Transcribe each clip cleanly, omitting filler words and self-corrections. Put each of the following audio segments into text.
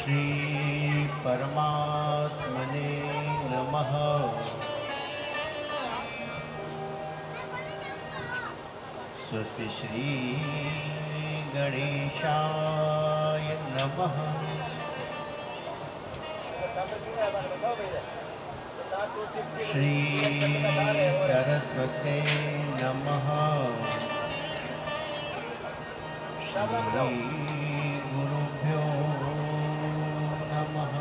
श्री परमात्मने नमः। स्वस्ति श्री गणेशाय नमः। श्री सरस्वते नमः। श्री गुरुभ्यो नमः।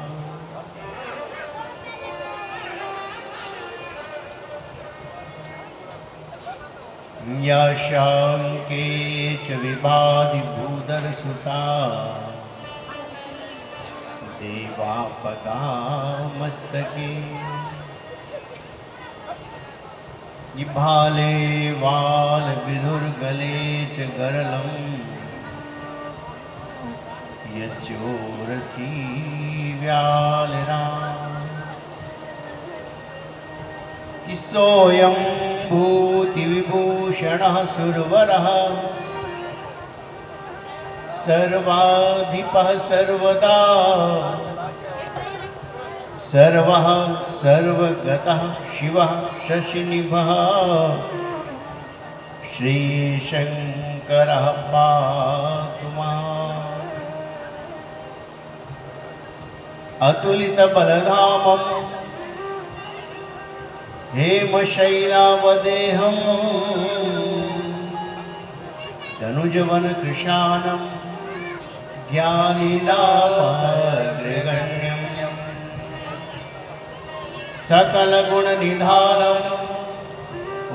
याशांके च विभाति भूधरसुता देवापगामस्तके भाले वाल विधुर्गले च गरलम् यस्योरसी व्यालराम सोऽयं भूतिविभूषणः सुरवरः सर्वाधिपः सर्वदा सर्वः सर्वगतः शिवः शशिनिभः श्रीशङ्करः पातु माम्। अतुलितबलधामं हेमशैलावदेहं तनुजवनकृशानं ज्ञानिनामग्रगण्यं सकलगुणनिधानं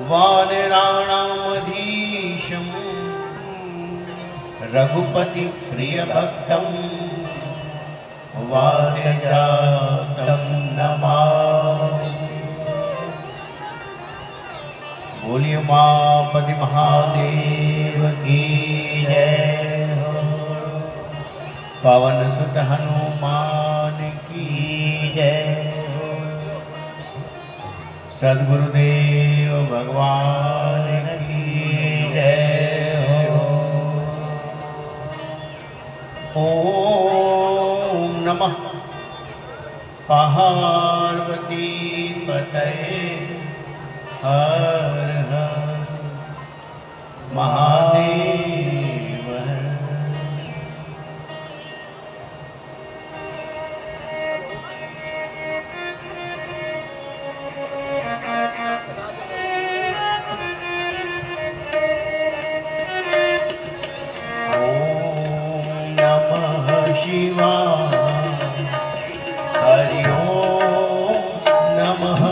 वानराणामधीशं रघुपतिप्रियभक्तं वाद्यजातं नमामि। बोलिए उमापति महादेव की जय हो। पवन सुत हनुमान की जय हो। सद्गुरुदेव भगवान की जय हो। ओम नमः पार्वती पतये हर हर महादेव। ओम नमः शिवाय। हरि ओम नमः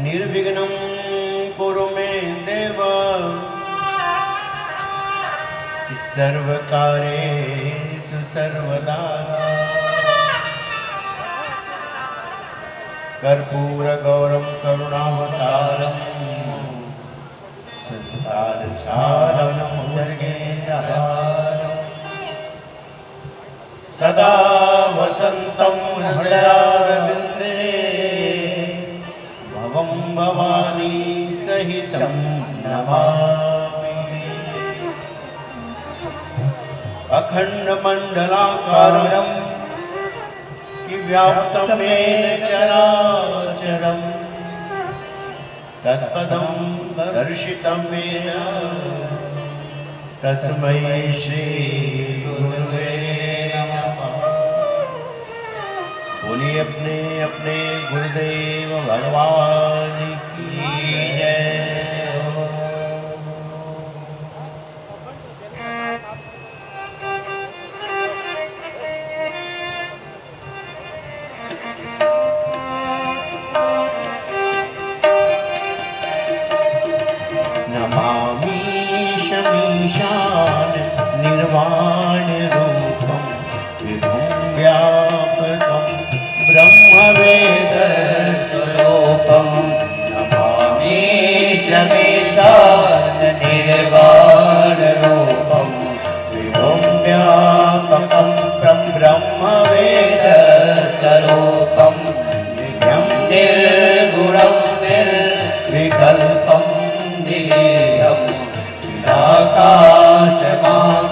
निर्विघ्नं कुरु मे देव सर्वकार्येषु सर्वदा कर्पूरगौरं करुणावतारं संसारसारं मुरलीधरं सदा वसन्तं हृदयारविन्दे भवं भवानी सहितं नमामि। अखण्डमण्डलाकारं व्याप्तं येन चराचरं तत्पदं दर्शितं येन तस्मै श्री गुरुवे नमः। बोलिए अपने अपने गुरुदेव भगवान की जय। नमामि शमीशान निर्वाण रूपं विभुं व्यापकं ब्रह्मवेद स्वरूपं। नमामि शमीशान निर्वाण रूपं विभुं व्यापकं ब्रह्मवेद स्वरूपं। नित्यं निर्गुणं निर्विकल्पं आकाशमां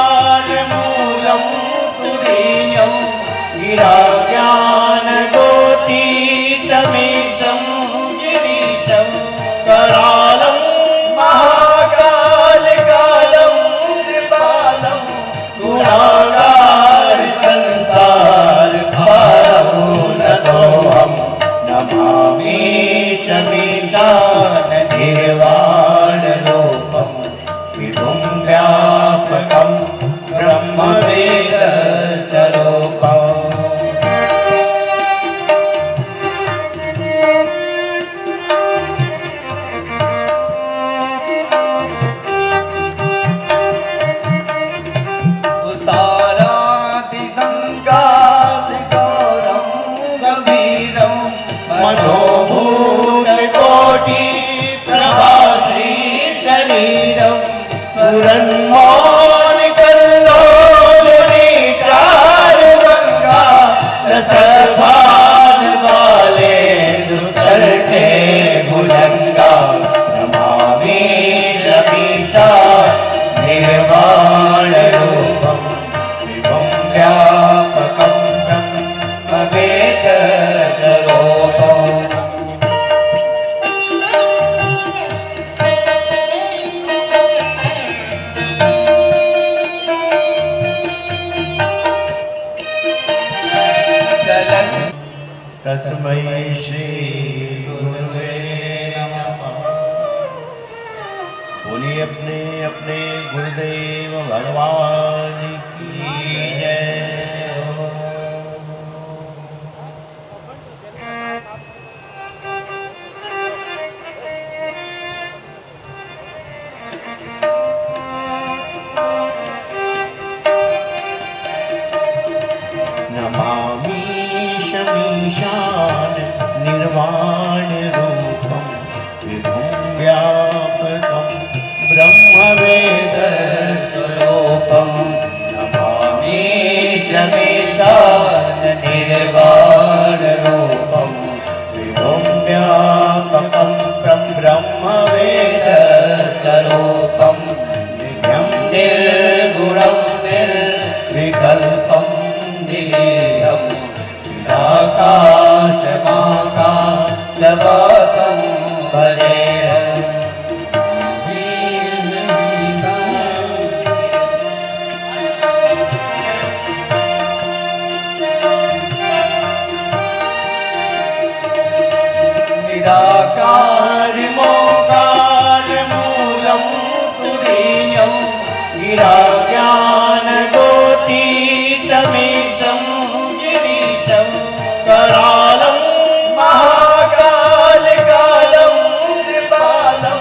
निराकारमोकारमूलं तुरीयं गिराज्ञानगोतीतमीशं गिरीशं करालं महाकालकालं कृपालं गुणागार संसार भारमूलतोऽहं नमामि शमीशान निर्वाणरूपं विभुं व्यापकं ब्रह्मवेदस्वरूपम् मनोभूतकोटि प्रभासी शरीरं पुरन्मौलिकल्लोलिनी चारुगंगा रसभान वाले दुतर्टे भुजंगा नमामि शमीशा निर्वाण रूपं विभुं व्यापकं ब्रह्मवेद तस्मै श्री गुरुवे नमः। बोलिए अपने अपने गुरुदेव भगवान की जय। नमामि शमीशान निर्वाण रूपं विभुं व्यापकं ब्रह्मवेद स्वरूपं नमामि शमीशान निर्वाण रूपं विभुं व्यापकं ब्रह्मवेद स्वरूपं नित्यं निर्गुणं निर्विकल्पं निरीहम् आकाशमाकाशवासं भजेऽहम् निराकारमोकारमूलं तुरीयं गिराज्ञानगोतीतमीशं करालं महाकालकालं कृपालं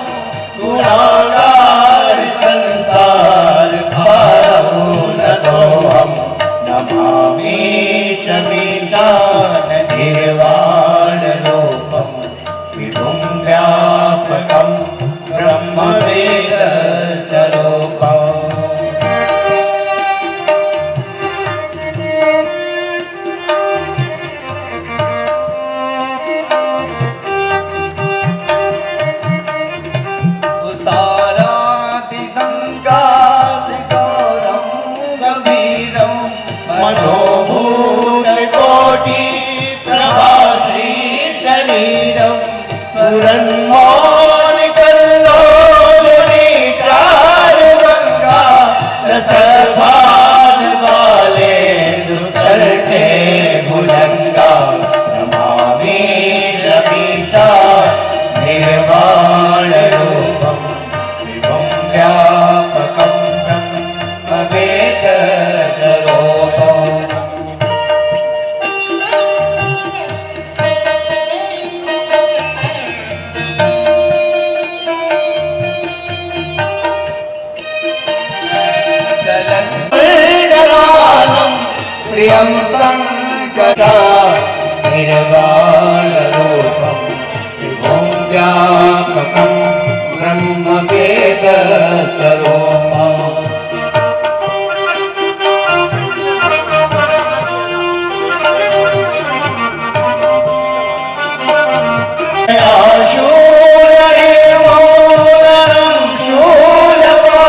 गुणागार संसार भारमूलतोऽहं नमामि शमीशान निर्वाण रूपं विभुं व्यापकं ब्रह्मवेद स्वरूपम् मनोभूतकोटि प्रभासी शरीरं पुरन्मौलिकल्लोलिनी चारुगंगा रसभान वाले दुतर्टे भुजंगा नमामि शमीशा निर्वाण रूपं विभुं व्यापकं ब्रह्मवेद स्वरूपम् प्रियं संकटा निर्वाण रूपं विभुं व्यापकं ब्रह्मवेद स्वरूपम् शूलनिर्मूलनं शूलपाणिं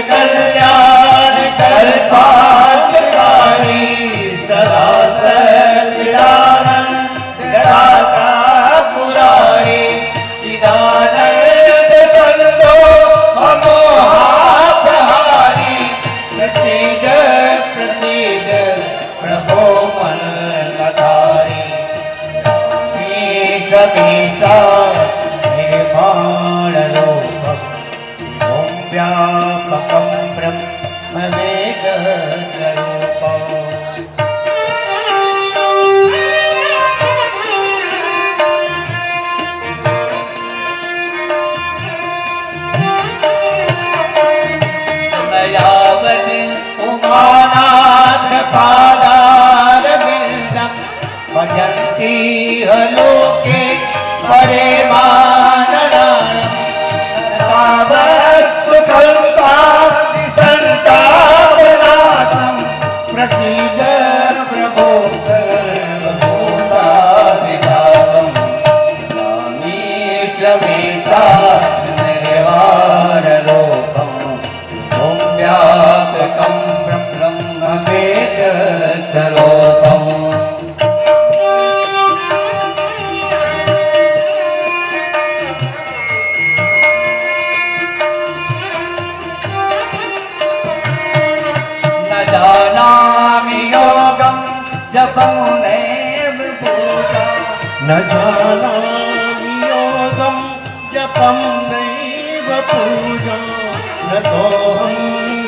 कल्याण कल्पांतकारी सदा सच्चिदानंद दाता पुरारी चिदानंद संतो अमोहापहारी प्रसीद प्रसीद प्रभो मनलधारी समीसा निर्माणरूपम् ॐ व्यापकं ब्रह्मवेदस्वरूपम् दयावत् उमानाथ पादारविन्दं भजन्ति लोके परे मानराणम् तावत् सुखं पाति संतापनाशम् प्रसीद प्रभो सर्वभूतादिदासम् स्वामीश्वमीशा निर्वाणरूपम् ॐ व्यापकं ब्रह्मवेदस्वरूपम् जपं नैव पूजा न जानामि योगं जपं नैव पूजा न तोऽहं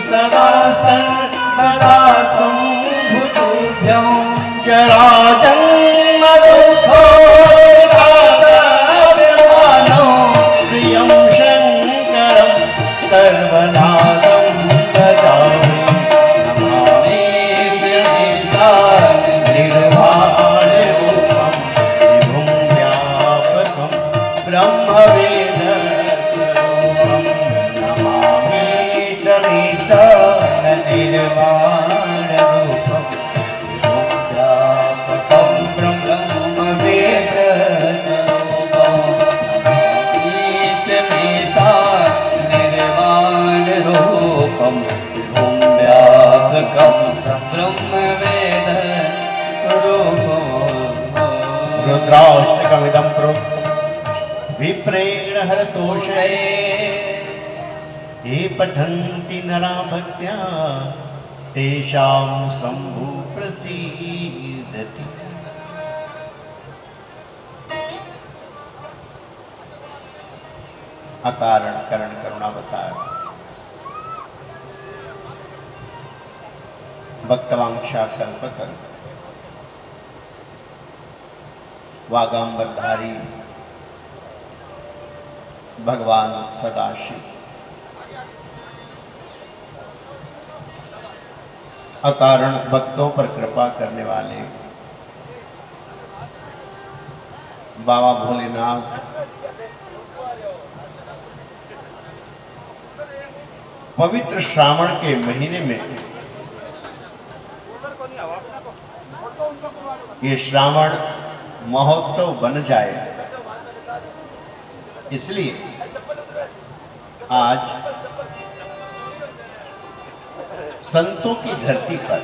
सदा सर्वदा संभुतुभ्यं जराजन्म दुःखोऽभिमानो प्रियं शङ्करं सर्वनादं भजामि रुद्राष्टकमिदं प्रोक्तं विप्रेण हरतोषये ये पठन्ति नरा भक्त्या तेषां शम्भु प्रसीदति। अकारण करण करुणावतार भक्तवांक्षा कल्पतरु वागांबरधारी भगवान सदाशिव अकारण भक्तों पर कृपा करने वाले बाबा भोलेनाथ पवित्र श्रावण के महीने में ये श्रावण महोत्सव बन जाए, इसलिए आज संतों की धरती पर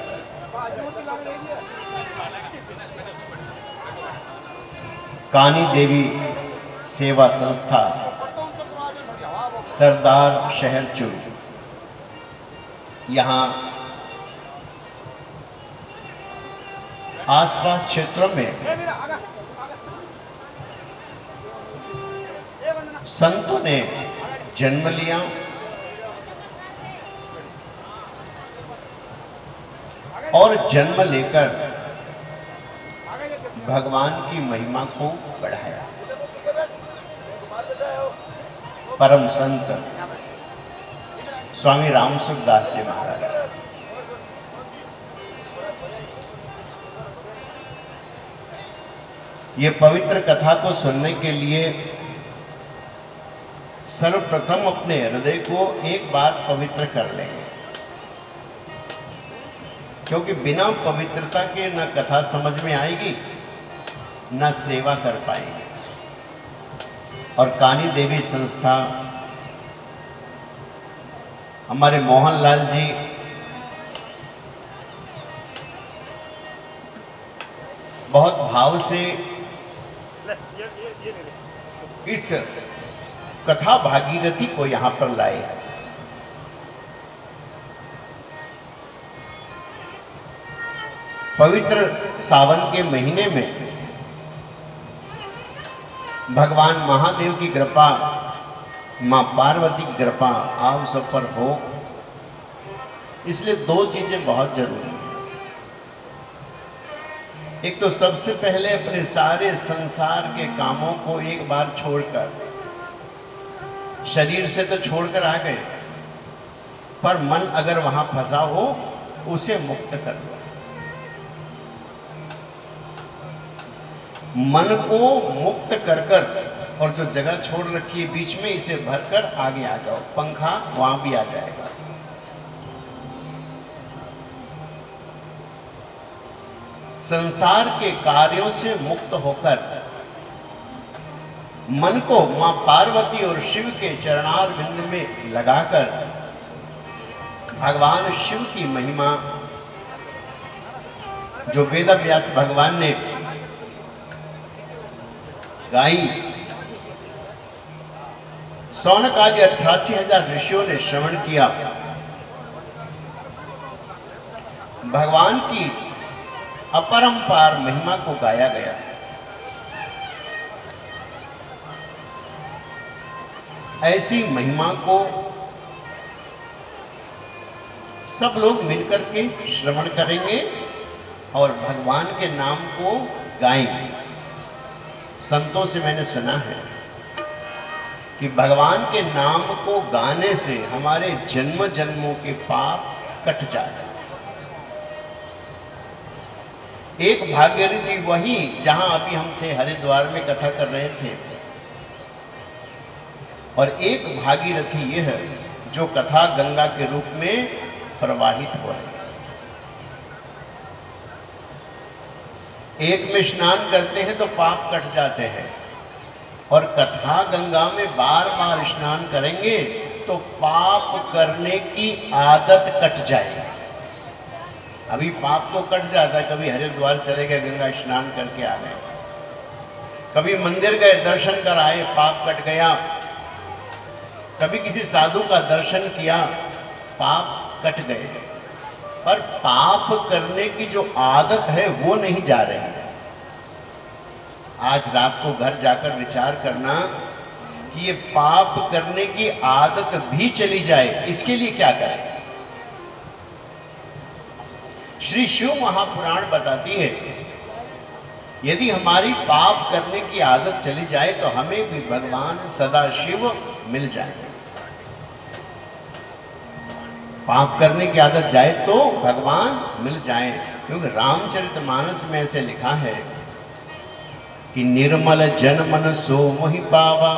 कानी देवी सेवा संस्था सरदार शहर चूरू यहाँ आसपास क्षेत्रों में संतों ने जन्म लिया और जन्म लेकर भगवान की महिमा को बढ़ाया। परम संत स्वामी रामसुखदास जी महाराज ये पवित्र कथा को सुनने के लिए सर्वप्रथम अपने हृदय को एक बार पवित्र कर लेंगे, क्योंकि बिना पवित्रता के न कथा समझ में आएगी न सेवा कर पाएंगे। और कानी देवी संस्था हमारे मोहनलाल जी बहुत भाव से इस कथा भागीरथी को यहां पर लाए। पवित्र सावन के महीने में भगवान महादेव की कृपा, मां पार्वती की कृपा आप सब पर हो, इसलिए दो चीजें बहुत जरूरी हैं। एक तो सबसे पहले अपने सारे संसार के कामों को एक बार छोड़कर, शरीर से तो छोड़कर आ गए, पर मन अगर वहां फंसा हो उसे मुक्त कर दो। मन को मुक्त कर कर और जो जगह छोड़ रखी है बीच में, इसे भरकर आगे आ जाओ, पंखा वहां भी आ जाएगा। संसार के कार्यों से मुक्त होकर मन को मां पार्वती और शिव के चरणार बिंद में लगाकर भगवान शिव की महिमा जो वेद व्यास भगवान ने गाई, सौनक आदि 88,000 ऋषियों ने श्रवण किया, भगवान की अपरंपार महिमा को गाया गया। ऐसी महिमा को सब लोग मिलकर के श्रवण करेंगे और भगवान के नाम को गाएंगे। संतों से मैंने सुना है कि भगवान के नाम को गाने से हमारे जन्म जन्मों के पाप कट जाते हैं। एक भागीरथी वही जहां अभी हम थे, हरिद्वार में कथा कर रहे थे, और एक भागीरथी यह है जो कथा गंगा के रूप में प्रवाहित हो रही है। एक में स्नान करते हैं तो पाप कट जाते हैं, और कथा गंगा में बार बार स्नान करेंगे तो पाप करने की आदत कट जाएगी। अभी पाप तो कट जाता है, कभी हरिद्वार चले गए, गंगा स्नान करके आ गए, कभी मंदिर गए, दर्शन कर आए, पाप कट गया, कभी किसी साधु का दर्शन किया, पाप कट गए, पर पाप करने की जो आदत है वो नहीं जा रही है। आज रात को घर जाकर विचार करना कि ये पाप करने की आदत भी चली जाए, इसके लिए क्या करें। श्री शिव महापुराण बताती है यदि हमारी पाप करने की आदत चली जाए तो हमें भी भगवान सदाशिव मिल जाए। पाप करने की आदत जाए तो भगवान मिल जाए, क्योंकि रामचरितमानस में ऐसे लिखा है कि निर्मल जन मन सो मोहि पावा,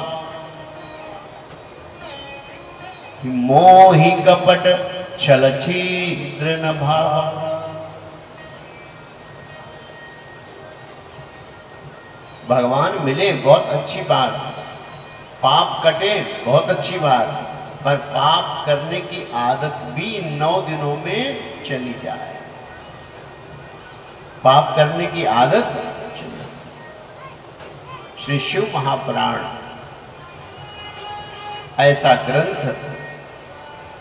कि मोहि कपट छल छिद्र न भावा। भगवान मिले बहुत अच्छी बात, पाप कटे बहुत अच्छी बात, पर पाप करने की आदत भी 9 दिनों में चली जाए। पाप करने की आदत चली जाए। श्री शिव महापुराण ऐसा ग्रंथ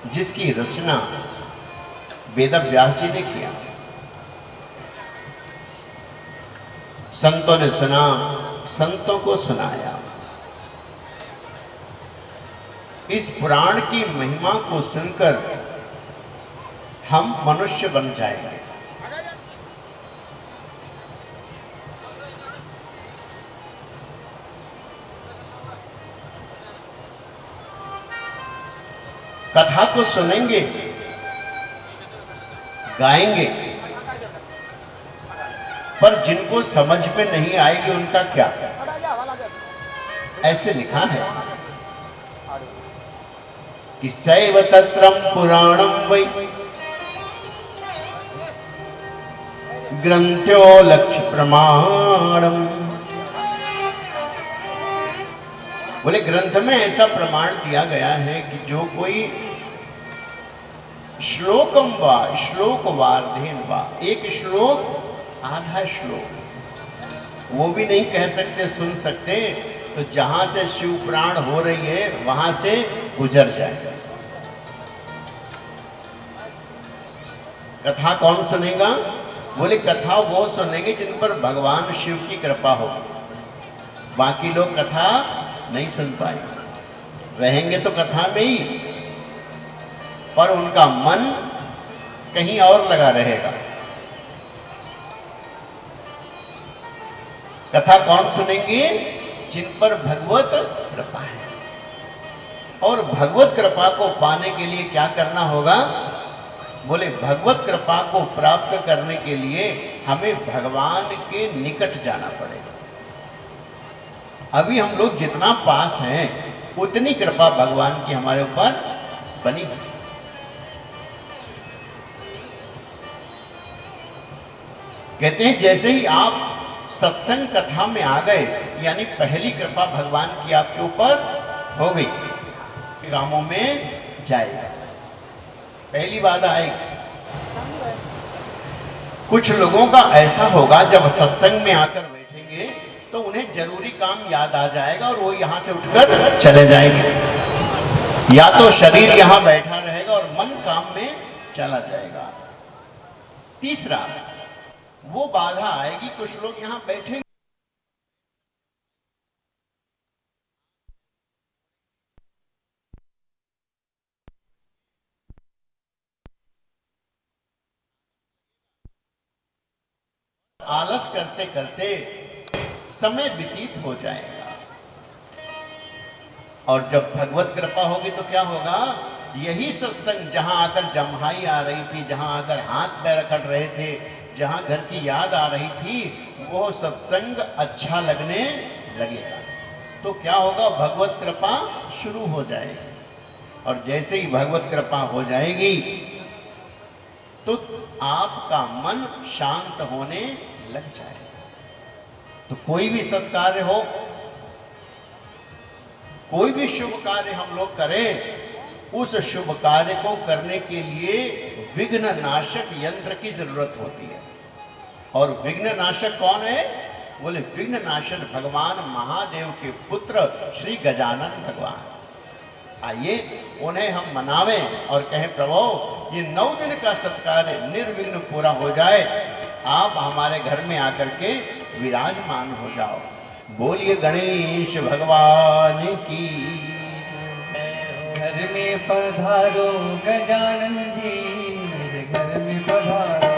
जिसकी रचना वेद व्यास जी ने किया, संतों ने सुना, संतों को सुनाया। इस पुराण की महिमा को सुनकर हम मनुष्य बन जाएंगे। कथा को सुनेंगे, गाएंगे, पर जिनको समझ में नहीं आएगी उनका क्या। ऐसे लिखा है कि सैव तत्रम पुराणम वै ग्रंथ्यो लक्ष्य प्रमाणम। बोले ग्रंथ में ऐसा प्रमाण दिया गया है कि जो कोई श्लोकम वा श्लोक वार्धेन वा, एक श्लोक आधा श्लोक वो भी नहीं कह सकते सुन सकते, तो जहां से शिव प्राण हो रही है वहां से गुजर जाए। कथा कौन सुनेगा? बोले कथा वो सुनेंगे जिन पर भगवान शिव की कृपा हो, बाकी लोग कथा नहीं सुन पाएंगे, रहेंगे तो कथा में ही, पर उनका मन कहीं और लगा रहेगा। कथा कौन सुनेंगे? जिन पर भगवत कृपा है। और भगवत कृपा को पाने के लिए क्या करना होगा? बोले भगवत कृपा को प्राप्त करने के लिए हमें भगवान के निकट जाना पड़ेगा। अभी हम लोग जितना पास हैं उतनी कृपा भगवान की हमारे ऊपर बनी है। कहते हैं जैसे ही आप सत्संग कथा में आ गए, यानी पहली कृपा भगवान की आपके ऊपर हो गई, कामों में जाएगा, पहली बाधा आएगी। कुछ लोगों का ऐसा होगा जब सत्संग में आकर बैठेंगे तो उन्हें जरूरी काम याद आ जाएगा और वो यहां से उठकर चले जाएंगे, या तो शरीर यहां बैठा रहेगा और मन काम में चला जाएगा। तीसरा, वो बाधा आएगी, कुछ लोग यहां बैठेंगे, आलस करते करते समय व्यतीत हो जाएगा। और जब भगवत कृपा होगी तो क्या होगा? यही सत्संग जहां आकर जम्हाई आ रही थी, जहां आकर हाथ पैर रखड़ रहे थे, जहां घर की याद आ रही थी, वो सत्संग अच्छा लगने लगेगा। तो क्या होगा? भगवत कृपा शुरू हो जाएगी। और जैसे ही भगवत कृपा हो जाएगी तो आपका मन शांत होने लग जाएगा। तो कोई भी सत्कार्य हो, कोई भी शुभ कार्य हम लोग करें, उस शुभ कार्य को करने के लिए विघ्न नाशक यंत्र की जरूरत होती है। और विघ्न नाशक कौन है? बोले विघ्न नाशक भगवान महादेव के पुत्र श्री गजानन भगवान। आइए उन्हें हम मनावें और कहें प्रभु ये 9 दिन का सत्कार्य निर्विघ्न पूरा हो जाए, आप हमारे घर में आकर के विराजमान हो जाओ। बोलिए गणेश भगवान की। घर में पधारो गजानन जी, मेरे घर में पधारो।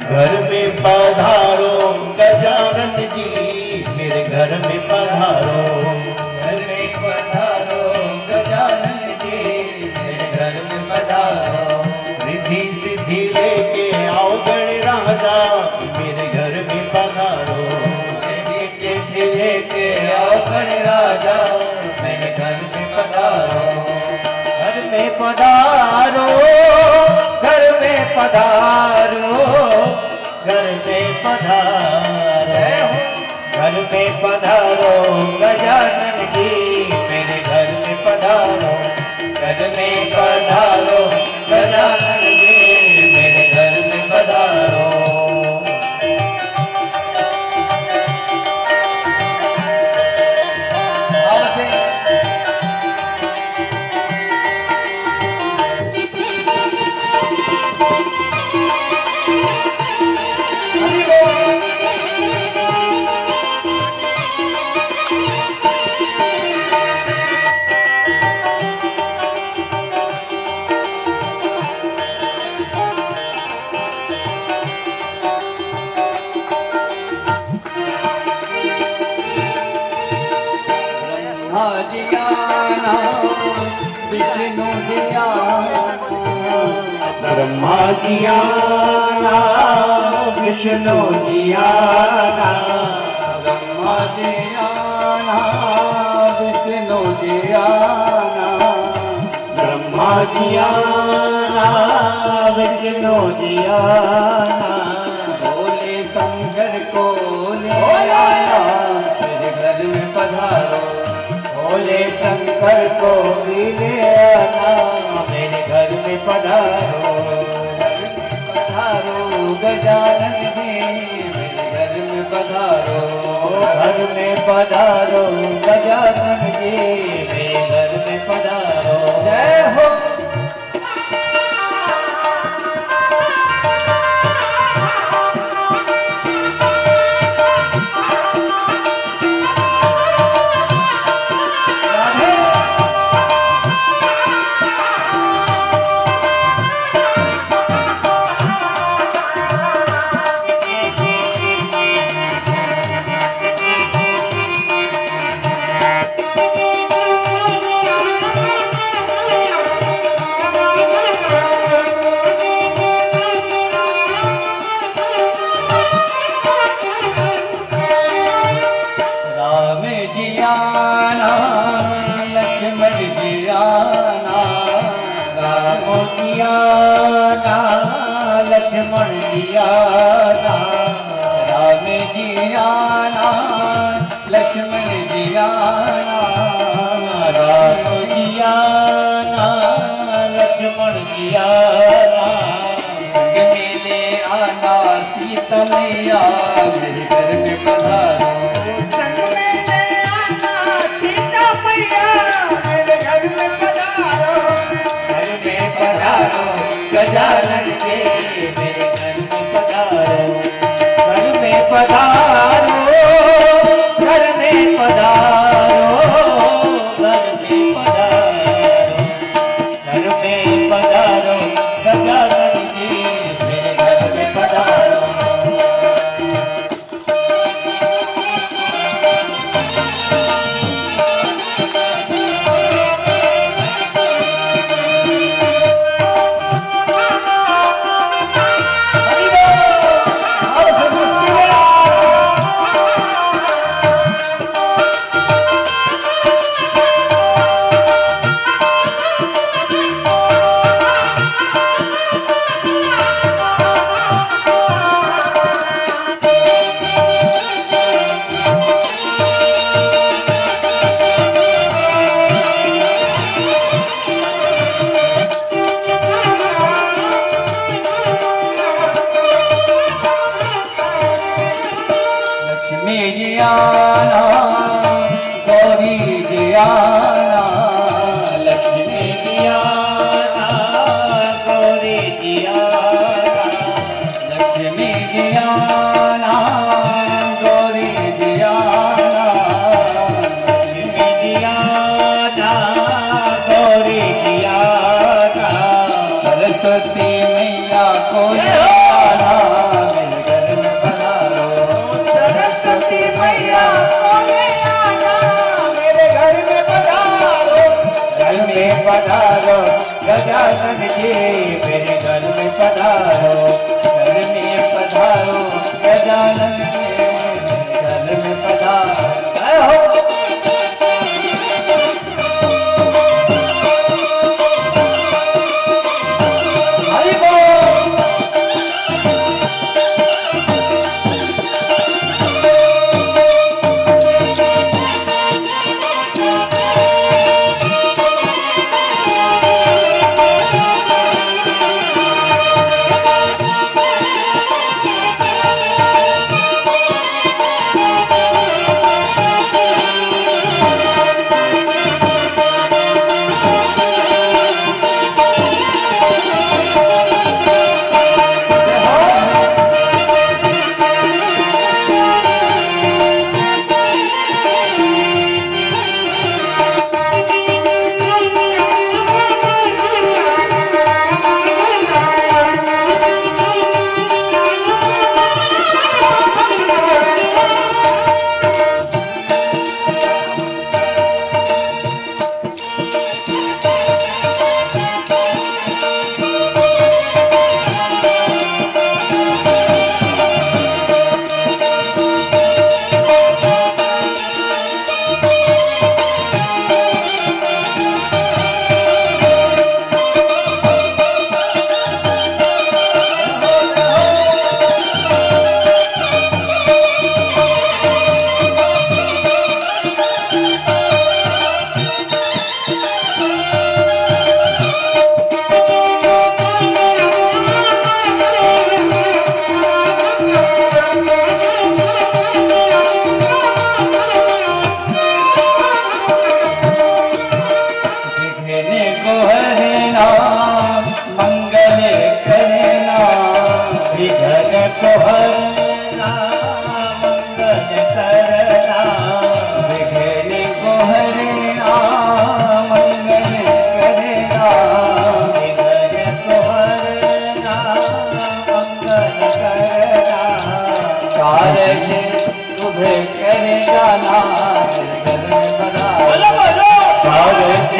घर में पधारो गजानन जी, मेरे घर में पधारो। घर में पधारो गजानन जी, मेरे घर में पधारो। रिद्धि सिद्धि लेके आओ गणराजा, मेरे घर में पधारो। रिद्धि सिद्धि लेके आओ गणराजा, मेरे घर में पधारो। घर में पधारो, घर में पधारो, घर में पधारो। घर में पधारो गजानन जी, मेरे घर में पधारो। घर में पधारो गजानन जी, मेरे घर में पधारो। विष्णु जी ब्रह्मा जी आना, विष्णु जी आना। ब्रह्मा जी आना, विष्णु जी आना। ब्रह्मा जी आना, विष्णु जी आना। बोले शंकर को ले आना, मेरे घर में पधारो। बोले शंकर को भी ले आना, मेरे घर में पधारो। पधारो गजानन जी मेरे घर में पधारो। घर में पधारो गजानन जी मेरे घर में पधारो। जय हो। लक्ष्मण जी आना। राम जी आना लक्ष्मण जी आना। राम जी आना लक्ष्मण जी आना। मेले आना सीता मैया मेरे घर में पधारो। संग मेले आना सीता मैया मेरे घर में पधारो। घर में पधारो गजानन के मेरे घर में पधारो। घर में पधारो घर में पधारो। घर में पधारो घर में पधारो गजानन जी मेरे घर में पधारो। सरस्वती मैया को आना मेरे घर में पधारो। सरस्वती मैया को आना मेरे घर में पधारो। घर में पधारो गजानन जी मेरे घर में पधारो। घर में पधारो गजानन जी मेरे घर में पधारो। जय हो।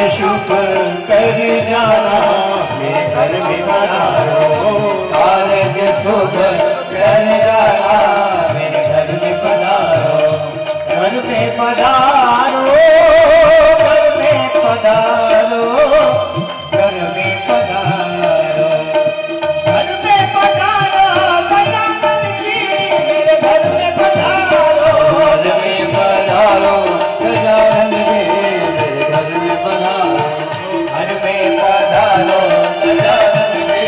कार्य शुभ कर जाना मेरे घर में पधारो कार्य शुभ कर जाना मेरे घर में पधारो घर में पधारो घर में पधारो घर में पधारो घर में पधारो गजानन जी मेरे घर में पधारो घर में पधारो गजानन जी मेरे घर में पधारो घर में पधारो गजानन जी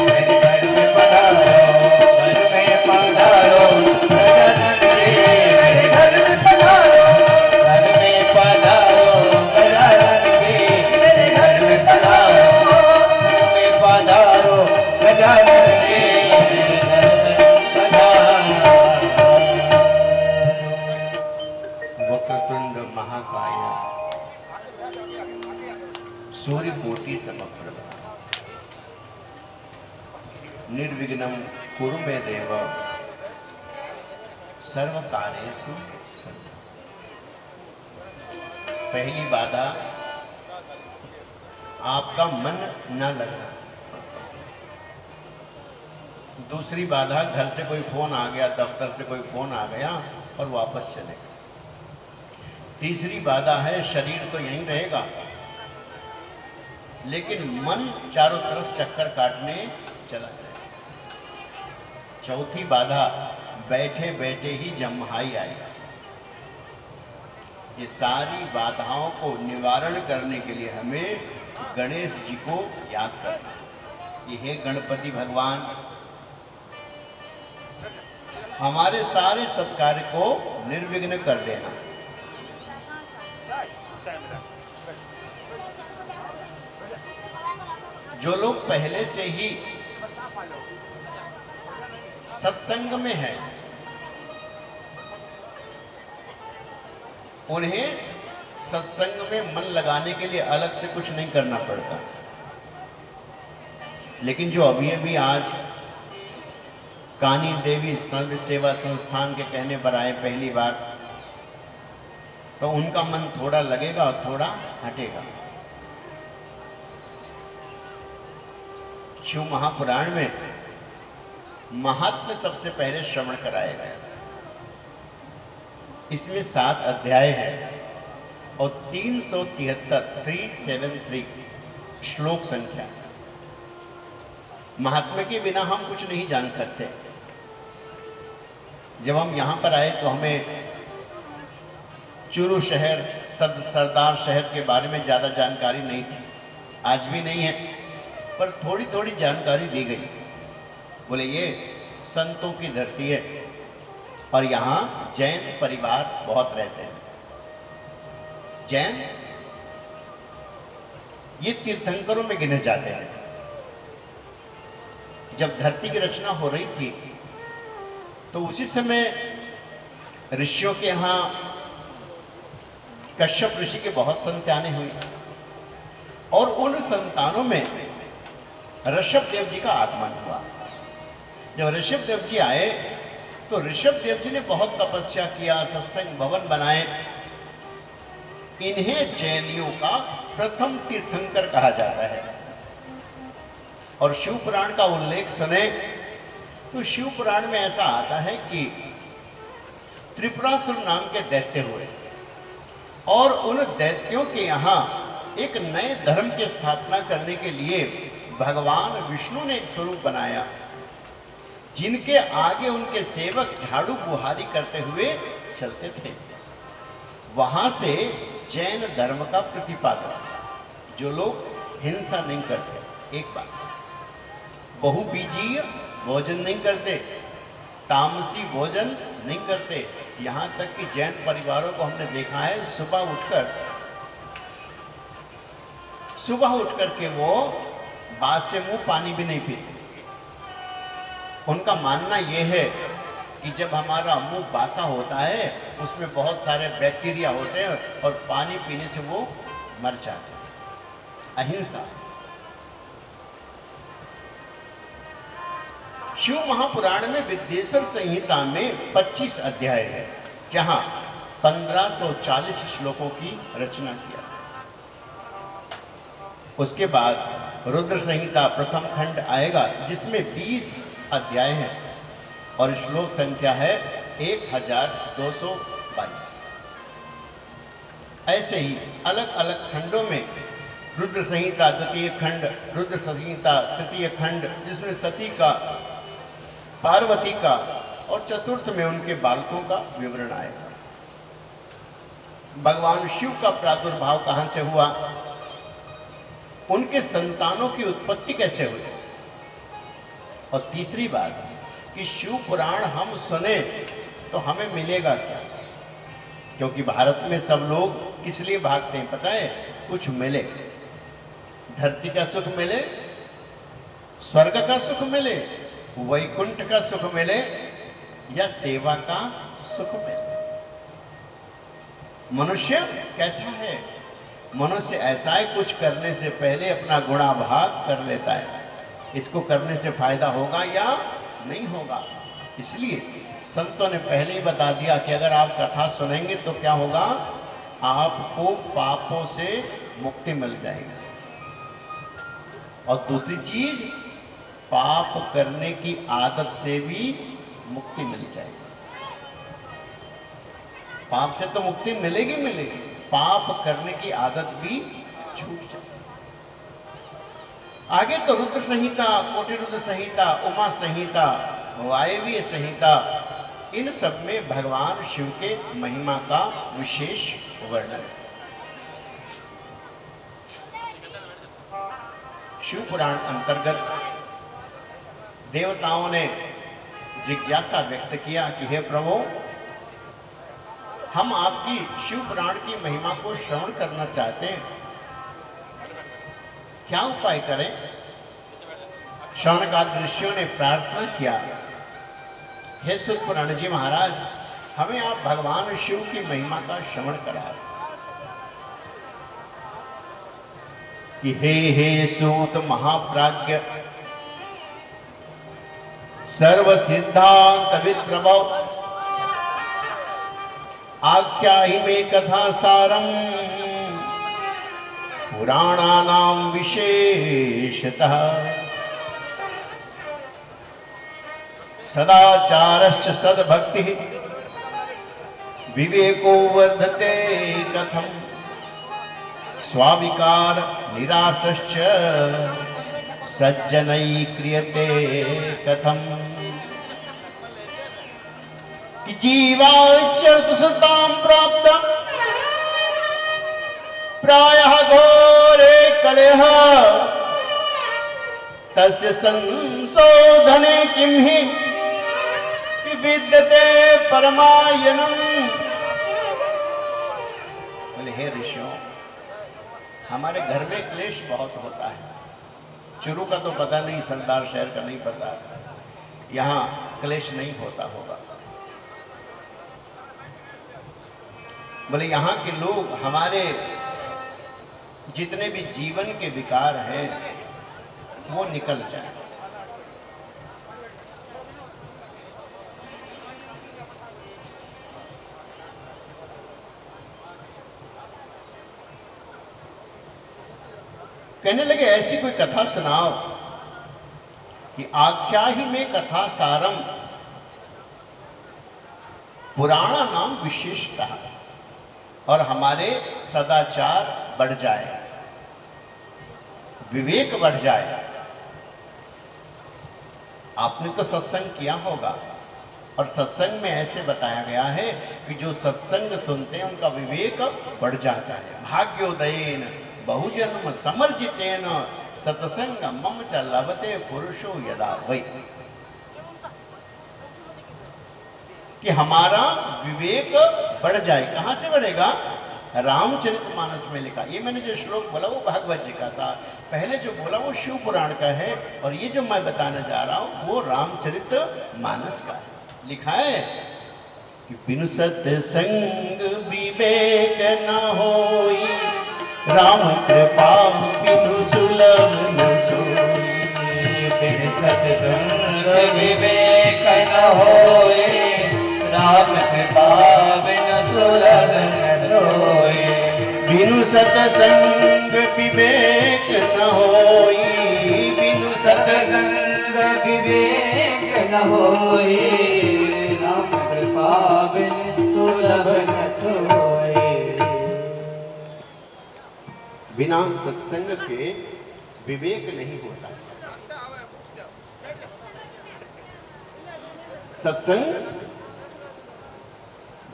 मेरे घर में पधारो घर में पधारो गजानन जी मेरे घर में पधारो घर में पधारो गजानन जी मेरे घर में पधारो घर में पधारो गजानन जी मेरे घर में पधारो। वक्रतुंड महाकाय सूर्यकोटि समप्रभा निर्विघ्नं कुरु मे देव सर्वकार्येषु सर्वदा। पहली बाधा आपका मन न लगना। दूसरी बाधा घर से कोई फोन आ गया, दफ्तर से कोई फोन आ गया और वापस चले गए। तीसरी बाधा है शरीर तो यहीं रहेगा लेकिन मन चारों तरफ चक्कर काटने चला जाएगा। चौथी बाधा बैठे बैठे ही जम्हाई आएगा। ये सारी बाधाओं को निवारण करने के लिए हमें गणेश जी को याद करना है। ये हे गणपति भगवान हमारे सारे सत्कार्य को निर्विघ्न कर देना। जो लोग पहले से ही सत्संग में हैं उन्हें सत्संग में मन लगाने के लिए अलग से कुछ नहीं करना पड़ता। लेकिन जो अभी अभी आज कानी देवी संघ सेवा संस्थान के कहने पर आए पहली बार, तो उनका मन थोड़ा लगेगा और थोड़ा हटेगा। शिव महापुराण में महात्म्य सबसे पहले श्रवण कराया गया। इसमें 7 अध्याय है और 373 श्लोक संख्या। महात्म्य के बिना हम कुछ नहीं जान सकते। जब हम यहां पर आए तो हमें चूरू शहर सरदार शहर के बारे में ज़्यादा जानकारी नहीं थी, आज भी नहीं है, पर थोड़ी थोड़ी जानकारी दी गई। बोले ये संतों की धरती है और यहाँ जैन परिवार बहुत रहते हैं। जैन ये तीर्थंकरों में गिने जाते हैं। जब धरती की रचना हो रही थी तो उसी समय ऋषियों के यहाँ कश्यप ऋषि के बहुत संतानें हुई और उन संतानों में ऋषभ देव जी का आगमन हुआ। जब ऋषभ देव जी आए तो ऋषभ देव जी ने बहुत तपस्या किया, सत्संग भवन बनाए। इन्हें जैनियों का प्रथम तीर्थंकर कहा जाता है। और शिव पुराण का उल्लेख सुने तो शिव पुराण में ऐसा आता है कि त्रिपुरासुर नाम के दैत्य हुए और उन दैत्यों के यहाँ एक नए धर्म की स्थापना करने के लिए भगवान विष्णु ने एक स्वरूप बनाया, जिनके आगे उनके सेवक झाड़ू बुहारी करते हुए चलते थे। वहां से जैन धर्म का प्रतिपादन, जो लोग हिंसा नहीं करते, एक बात, बहुबीजीय भोजन नहीं करते, तामसी भोजन नहीं करते। यहाँ तक कि जैन परिवारों को हमने देखा है सुबह उठकर के वो बाद से मुंह पानी भी नहीं पीते। उनका मानना यह है कि जब हमारा मुंह बासा होता है उसमें बहुत सारे बैक्टीरिया होते हैं और पानी पीने से वो मर जाते हैं। अहिंसा। शिव महापुराण में विद्येश्वर संहिता में 25 अध्याय है, जहां 1540 श्लोकों की रचना किया। उसके बाद रुद्र संहिता प्रथम खंड आएगा जिसमें 20 अध्याय हैं और श्लोक संख्या है 1222। ऐसे ही अलग अलग खंडों में रुद्र संहिता द्वितीय खंड, रुद्र संहिता तृतीय खंड जिसमें सती का, पार्वती का और चतुर्थ में उनके बालकों का विवरण आएगा। भगवान शिव का प्रादुर्भाव कहां से हुआ, उनके संतानों की उत्पत्ति कैसे हुई, और तीसरी बात कि शिव पुराण हम सुने तो हमें मिलेगा क्या, क्योंकि भारत में सब लोग किस लिए भागते हैं पता है, कुछ मिले, धरती का सुख मिले, स्वर्ग का सुख मिले, वैकुंठ का सुख मिले या सेवा का सुख मिले। मनुष्य कैसा है, मनुष्य ऐसा है कुछ करने से पहले अपना गुणाभाग कर लेता है, इसको करने से फायदा होगा या नहीं होगा। इसलिए संतों ने पहले ही बता दिया कि अगर आप कथा सुनेंगे तो क्या होगा, आपको पापों से मुक्ति मिल जाएगी, और दूसरी चीज पाप करने की आदत से भी मुक्ति मिल जाएगी। पाप से तो मुक्ति मिलेगी, पाप करने की आदत भी छूट जाएगी। आगे तो रुद्र संहिता, कोटि रुद्र संहिता, उमा संहिता, वायवीय संहिता, इन सब में भगवान शिव के महिमा का विशेष वर्णन है। शिव पुराण अंतर्गत देवताओं ने जिज्ञासा व्यक्त किया कि हे प्रभु, हम आपकी शिव पुराण की महिमा को श्रवण करना चाहते हैं, क्या उपाय करें। शौनकादि ऋषियों ने प्रार्थना किया, हे सूत पुराण जी महाराज, हमें आप भगवान शिव की महिमा का श्रवण कराएं। कि हे सूत महाप्राज्ञ, सर्व सिद्धांत विप्रभव, आख्याहि मे कथा सारम, पुराणानां विशेषतः, सदाचारश्च सद्भक्तिः, विवेको वर्धते कथम, स्वाविकार निरासश्च सज्जनै क्रियते कथम। कि जीवाचरत सुतां प्राप्त प्रायः घोरे कलह, तस्य संशोधने किं हि विद्यते परमायनम्। बोले हे ऋषियों, हमारे घर में क्लेश बहुत होता है। चुरू का तो पता नहीं, सरदार शहर का नहीं पता, यहाँ क्लेश नहीं होता होगा। बोले यहाँ के लोग, हमारे जितने भी जीवन के विकार हैं वो निकल जाए। कहने लगे ऐसी कोई कथा सुनाओ कि आख्याहि में कथा सारम, पुराणा नाम विशेषता, और हमारे सदाचार बढ़ जाए, विवेक बढ़ जाए। आपने तो सत्संग किया होगा, और सत्संग में ऐसे बताया गया है कि जो सत्संग सुनते हैं उनका विवेक बढ़ जाता है। भाग्योदयेन बहुजन्म समर्जितेन सत्संग मम च लभते पुरुषो यदा वै। कि हमारा विवेक बढ़ जाए। कहां से बढ़ेगा? रामचरितमानस में लिखा। ये मैंने जो श्लोक बोला वो भागवत जी का था, पहले जो बोला वो शिव पुराण का है, और ये जो मैं बताने जा रहा हूं वो रामचरितमानस का है। लिखा है कि बिनु सत्संग विवेक न होई, राम कृपा बिनु सुलभ न सोई। बिनु सत्संग विवेक न होए, राम कृपा बिनु सुलभ न सोए। बिनु सतसंग विवेक न होई, बिनु सतसंग सत्संग विवेक न होए, राम कृपा बिन सुलभ न सोए। बिना सत्संग के विवेक नहीं होता। सत्संग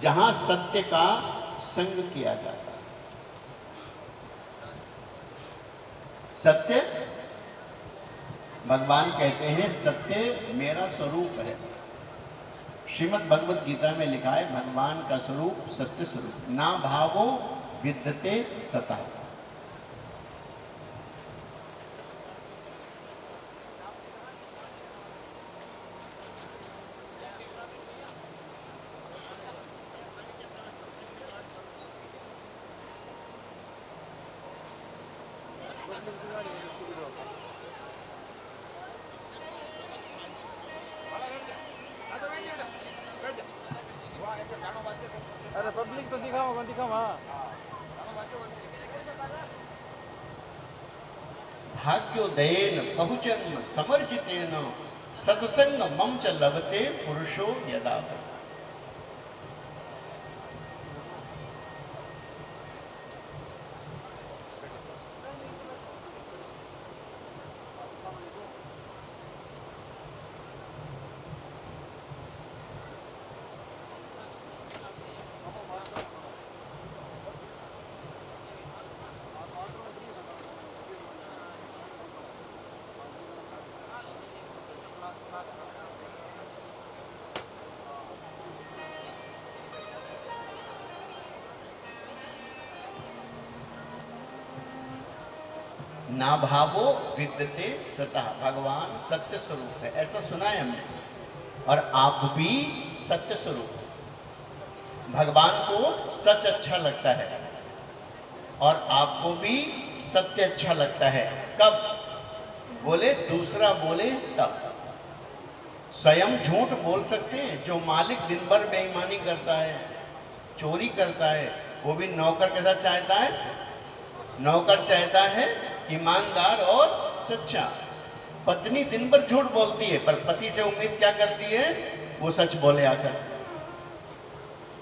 जहां सत्य का संग किया जाता है। सत्य, भगवान कहते हैं सत्य मेरा स्वरूप है। श्रीमद् भगवत गीता में लिखा है भगवान का स्वरूप सत्य स्वरूप, ना भावो विद्यते सतः। अरे पब्लिक तो दिखाओ दिखाओ। हाँ भाग्योदयेन बहुजन्म समर्जितेन सत्संग मम च लभते पुरुषो यदा। ना भावो विद्यते सतः, भगवान सत्य स्वरूप है, ऐसा सुना है हमने। और आप भी सत्य स्वरूप है। भगवान को सच अच्छा लगता है और आपको भी सत्य अच्छा लगता है। कब बोले, दूसरा बोले तब। स्वयं झूठ बोल सकते हैं। जो मालिक दिन भर बेईमानी करता है, चोरी करता है, वो भी नौकर के साथ चाहता है। नौकर चाहता है ईमानदार और सच्चा। पत्नी दिन भर झूठ बोलती है पर पति से उम्मीद क्या करती है, वो सच बोले आकर।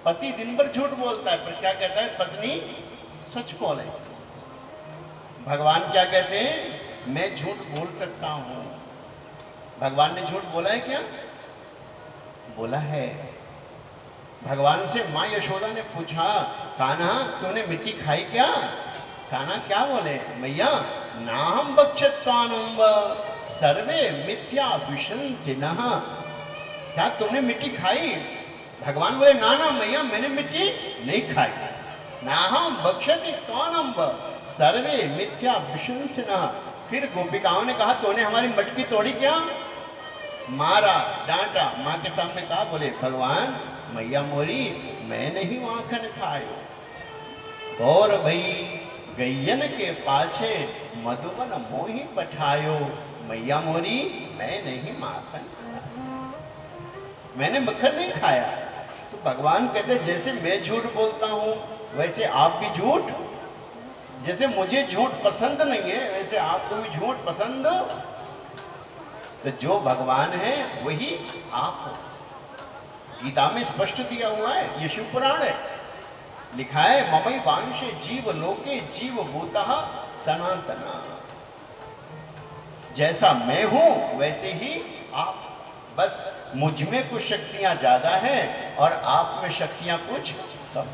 पति दिन भर झूठ बोलता है पर क्या कहता है, पत्नी सच बोले। भगवान क्या कहते हैं, मैं झूठ बोल सकता हूं। भगवान ने झूठ बोला है क्या? बोला है। भगवान से मां यशोदा ने पूछा, कान्हा तूने मिट्टी खाई क्या? कान्हा क्या बोले, मैया नाहम बक्षत्वानुम्ब सर्वे मिथ्या विशंसिनः। क्या तुमने मिट्टी खाई? भगवान बोले ना ना मैया मैंने मिट्टी नहीं खाई। नाहम बक्षति त्वानुम्ब सर्वे मिथ्या विशंसिनः। फिर गोपिकाओं ने कहा तूने हमारी मटकी तोड़ी क्या? मारा, डांटा, माँ के सामने कहा, बोले भगवान मैया मोरी मैं नहीं माखन खायो। और भाई गैयन के पाछे मधुबन मोही पठायो। मैया मोरी मैं नहीं माखन, मैंने मक्खन नहीं खाया। तो भगवान कहते जैसे मैं झूठ बोलता हूं वैसे आप भी झूठ, जैसे मुझे झूठ पसंद नहीं है वैसे आपको भी झूठ पसंद। तो जो भगवान है वही आप हो। गीता में स्पष्ट दिया हुआ है, ये शिव पुराण है, लिखा है ममई वांशे जीव लोके जीव भूतः सनातना। जैसा मैं हूं वैसे ही आप, बस मुझ में कुछ शक्तियां ज्यादा हैं और आप में शक्तियां कुछ कम।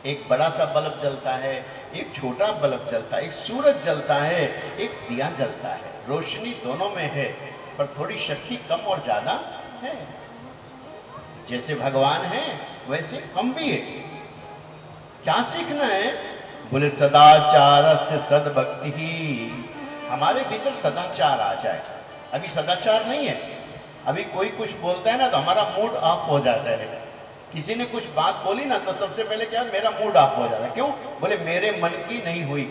एक बड़ा सा बल्ब जलता है, एक छोटा बल्ब जलता है, एक सूरज जलता है, एक दिया जलता है। रोशनी दोनों में है पर थोड़ी शक्ति कम और ज्यादा है। जैसे भगवान है वैसे हम भी है। क्या सीखना है? बोले सदाचार से सद्भक्ति ही। हमारे भीतर सदाचार आ जाए। अभी सदाचार नहीं है। अभी कोई कुछ बोलता है ना तो हमारा मूड ऑफ हो जाता है। किसी ने कुछ बात बोली ना तो सबसे पहले क्या, मेरा मूड ऑफ हो जाता है। क्यों? बोले मेरे मन की नहीं हुई।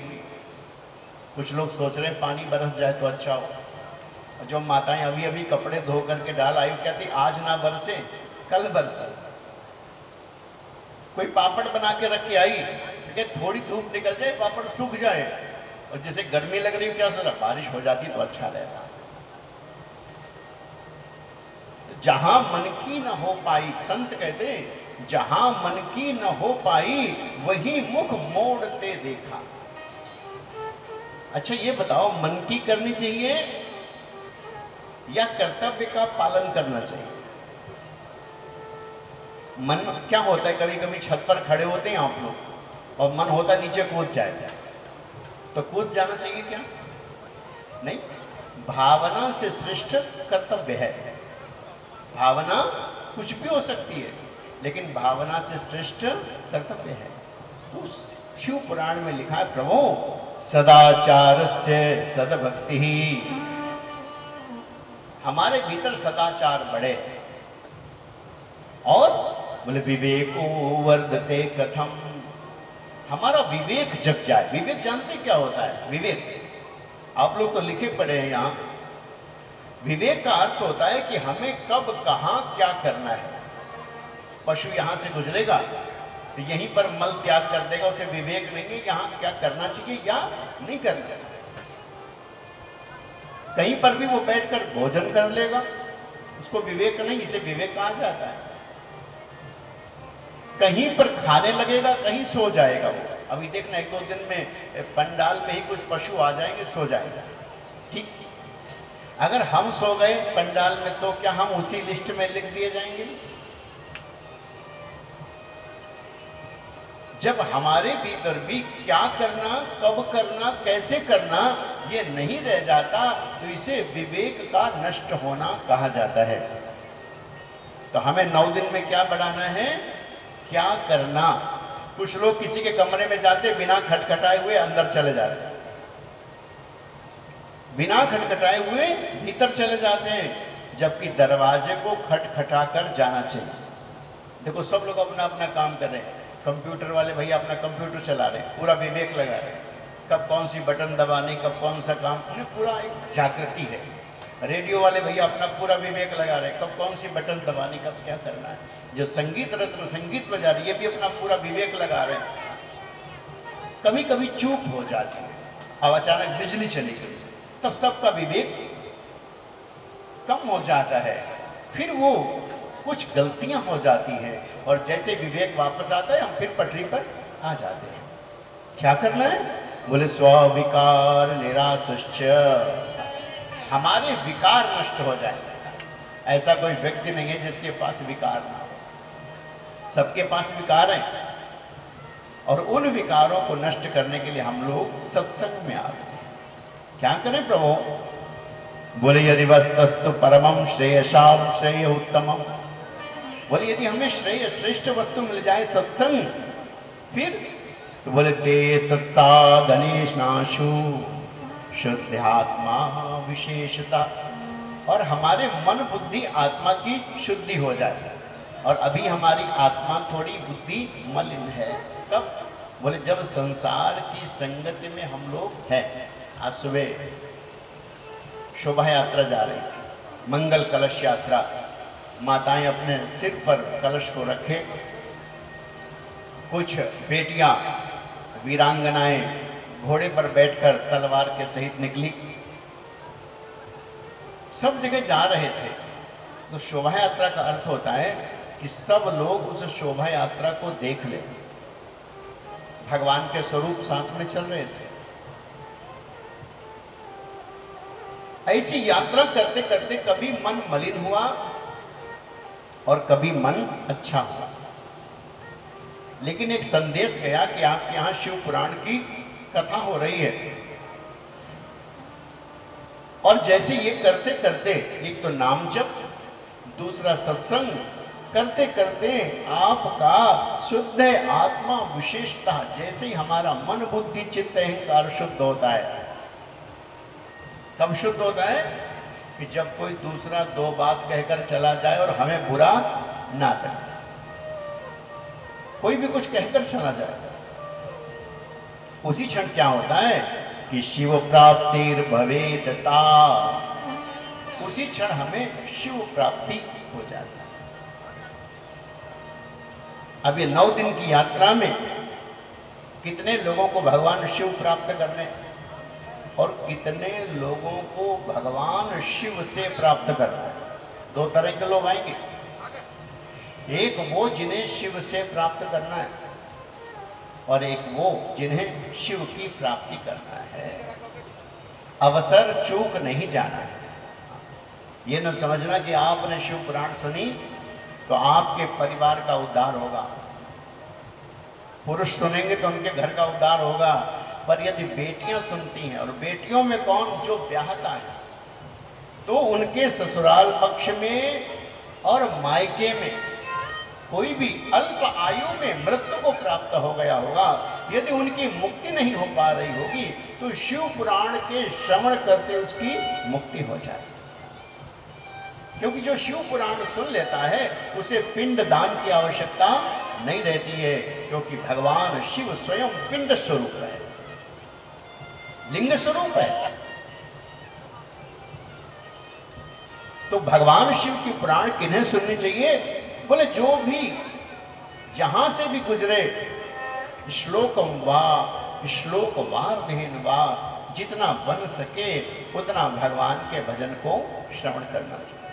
कुछ लोग सोच रहे पानी बरस जाए तो अच्छा हो। जो माताएं अभी अभी कपड़े धो करके डाल आई, कहती आज ना बरसे कल बरसे। कोई पापड़ बना के रख के आई, कि थोड़ी धूप निकल जाए, पापड़ सूख जाए, और जैसे गर्मी लग रही हो, क्या सोचा बारिश हो जाती तो अच्छा रहता। तो जहां मन की न हो पाई, संत कहते जहां मन की न हो पाई वही मुख मोड़ते देखा। अच्छा ये बताओ, मन की करनी चाहिए या कर्तव्य का पालन करना चाहिए? मन क्या होता है, कभी कभी छत पर खड़े होते हैं आप लोग और मन होता है नीचे कूद जाए, तो कूद जाना चाहिए क्या? नहीं, भावना से श्रेष्ठ कर्तव्य है। भावना कुछ भी हो सकती है, लेकिन भावना से श्रेष्ठ कर्तव्य है। तो शिव पुराण में लिखा है, प्रभु सदाचार से सदभक्ति ही, हमारे भीतर सदाचार बढ़े। और बोले विवेको वर्धते कथम, हमारा विवेक जग जाए। विवेक जानते क्या होता है? विवेक आप लोग तो लिखे पढ़े हैं यहाँ। विवेक का अर्थ होता है कि हमें कब कहाँ क्या करना है। पशु यहाँ से गुजरेगा तो यहीं पर मल त्याग कर देगा, उसे विवेक नहीं है यहाँ क्या करना चाहिए या नहीं करना चाहिए। कहीं पर भी वो बैठकर भोजन कर लेगा, उसको विवेक नहीं, इसे विवेक कहा जाता है। कहीं पर खाने लगेगा, कहीं सो जाएगा वो। अभी देखना, एक दो दिन में पंडाल में ही कुछ पशु आ जाएंगे, सो जाएगा। ठीक, अगर हम सो गए पंडाल में तो क्या हम उसी लिस्ट में लिख दिए जाएंगे? जब हमारे भीतर भी क्या करना, कब करना, कैसे करना ये नहीं रह जाता, तो इसे विवेक का नष्ट होना कहा जाता है। तो हमें 9 दिन में क्या बढ़ाना है, क्या करना। कुछ लोग किसी के कमरे में जाते बिना खटखटाए हुए अंदर चले जाते, बिना खटखटाए हुए भीतर चले जाते हैं, जबकि दरवाजे को खटखटाकर जाना चाहिए। देखो सब लोग अपना अपना काम कर रहे हैं। कंप्यूटर वाले भैया अपना कंप्यूटर चला रहे हैं, पूरा विवेक लगा रहे हैं, कब कौन सी बटन दबानी, कब कौन सा काम, उन्हें पूरा एक जागृति है। रेडियो वाले भैया अपना पूरा विवेक लगा रहे हैं, कब कौन सी बटन दबानी, कब क्या करना है। जो संगीत रत्न संगीत बजा रही है, ये भी अपना पूरा विवेक लगा रहे हैं। कभी कभी चूक हो जाती है, अब अचानक बिजली चली गई, तब सबका विवेक कम हो जाता है, फिर वो कुछ गलतियां हो जाती हैं, और जैसे विवेक वापस आता है हम फिर पटरी पर आ जाते हैं। क्या करना है? बोले स्विकार निराश्च, हमारे विकार नष्ट हो जाए। ऐसा कोई व्यक्ति नहीं है जिसके पास विकार ना हो, सबके पास विकार हैं, और उन विकारों को नष्ट करने के लिए हम लोग सत्संग में आते हैं। क्या करें प्रभु? बोले यदि वस्तस्तु परमं श्रेयसाम श्रेय उत्तमम, बोले यदि हमें श्रेय श्रेष्ठ वस्तु मिल जाए सत्संग, फिर तो बोले ते सत्साधनेश नाशु शुद्धात्मा विशेषता, और हमारे मन बुद्धि आत्मा की शुद्धि हो जाए। और अभी हमारी आत्मा थोड़ी बुद्धि मलिन है। कब? बोले जब संसार की संगति में हम लोग हैं। आज सुबह शोभा यात्रा जा रही थी, मंगल कलश यात्रा। माताएं अपने सिर पर कलश को रखे, कुछ बेटियां वीरांगनाएं घोड़े पर बैठकर तलवार के सहित निकली, सब जगह जा रहे थे। तो शोभा यात्रा का अर्थ होता है कि सब लोग उस शोभा यात्रा को देख ले। भगवान के स्वरूप साथ में चल रहे थे। ऐसी यात्रा करते करते कभी मन मलिन हुआ और कभी मन अच्छा हुआ, लेकिन एक संदेश गया कि आपके यहाँ शिव पुराण की कथा हो रही है। और जैसे ये करते करते, एक तो नाम जप, दूसरा सत्संग, करते करते आपका शुद्ध आत्मा विशेषता, जैसे ही हमारा मन बुद्धि चित्त अहंकार शुद्ध होता है। कब शुद्ध होता है? कि जब कोई दूसरा दो बात कहकर चला जाए और हमें बुरा ना करे। कोई भी कुछ कहकर चला जाए, उसी क्षण क्या होता है कि शिव प्राप्तिर भवेतता, उसी क्षण हमें शिव प्राप्ति हो जाती है। अब ये 9 दिन की यात्रा में कितने लोगों को भगवान शिव प्राप्त करने और कितने लोगों को भगवान शिव से प्राप्त करना है। दो तरह के लोग आएंगे, एक वो जिन्हें शिव से प्राप्त करना है और एक वो जिन्हें शिव की प्राप्ति करना है। अवसर चूक नहीं जाना है। ये न समझना कि आपने शिव पुराण सुनी तो आपके परिवार का उद्धार होगा, पुरुष सुनेंगे तो उनके घर का उद्धार होगा। पर यदि बेटियां सुनती हैं, और बेटियों में कौन जो ब्याहता है, तो उनके ससुराल पक्ष में और मायके में कोई भी अल्प आयु में मृत्यु को प्राप्त हो गया होगा। यदि उनकी मुक्ति नहीं हो पा रही होगी तो शिव पुराण के श्रवण करते उसकी मुक्ति हो जाए। क्योंकि जो शिव पुराण सुन लेता है उसे पिंड दान की आवश्यकता नहीं रहती है, क्योंकि भगवान शिव स्वयं पिंड स्वरूप है, लिंग स्वरूप है। तो भगवान शिव की पुराण किन्हें सुननी चाहिए? बोले जो भी जहां से भी गुजरे, श्लोकम वा श्लोकवार विहीन वा, जितना बन सके उतना भगवान के भजन को श्रवण करना चाहिए।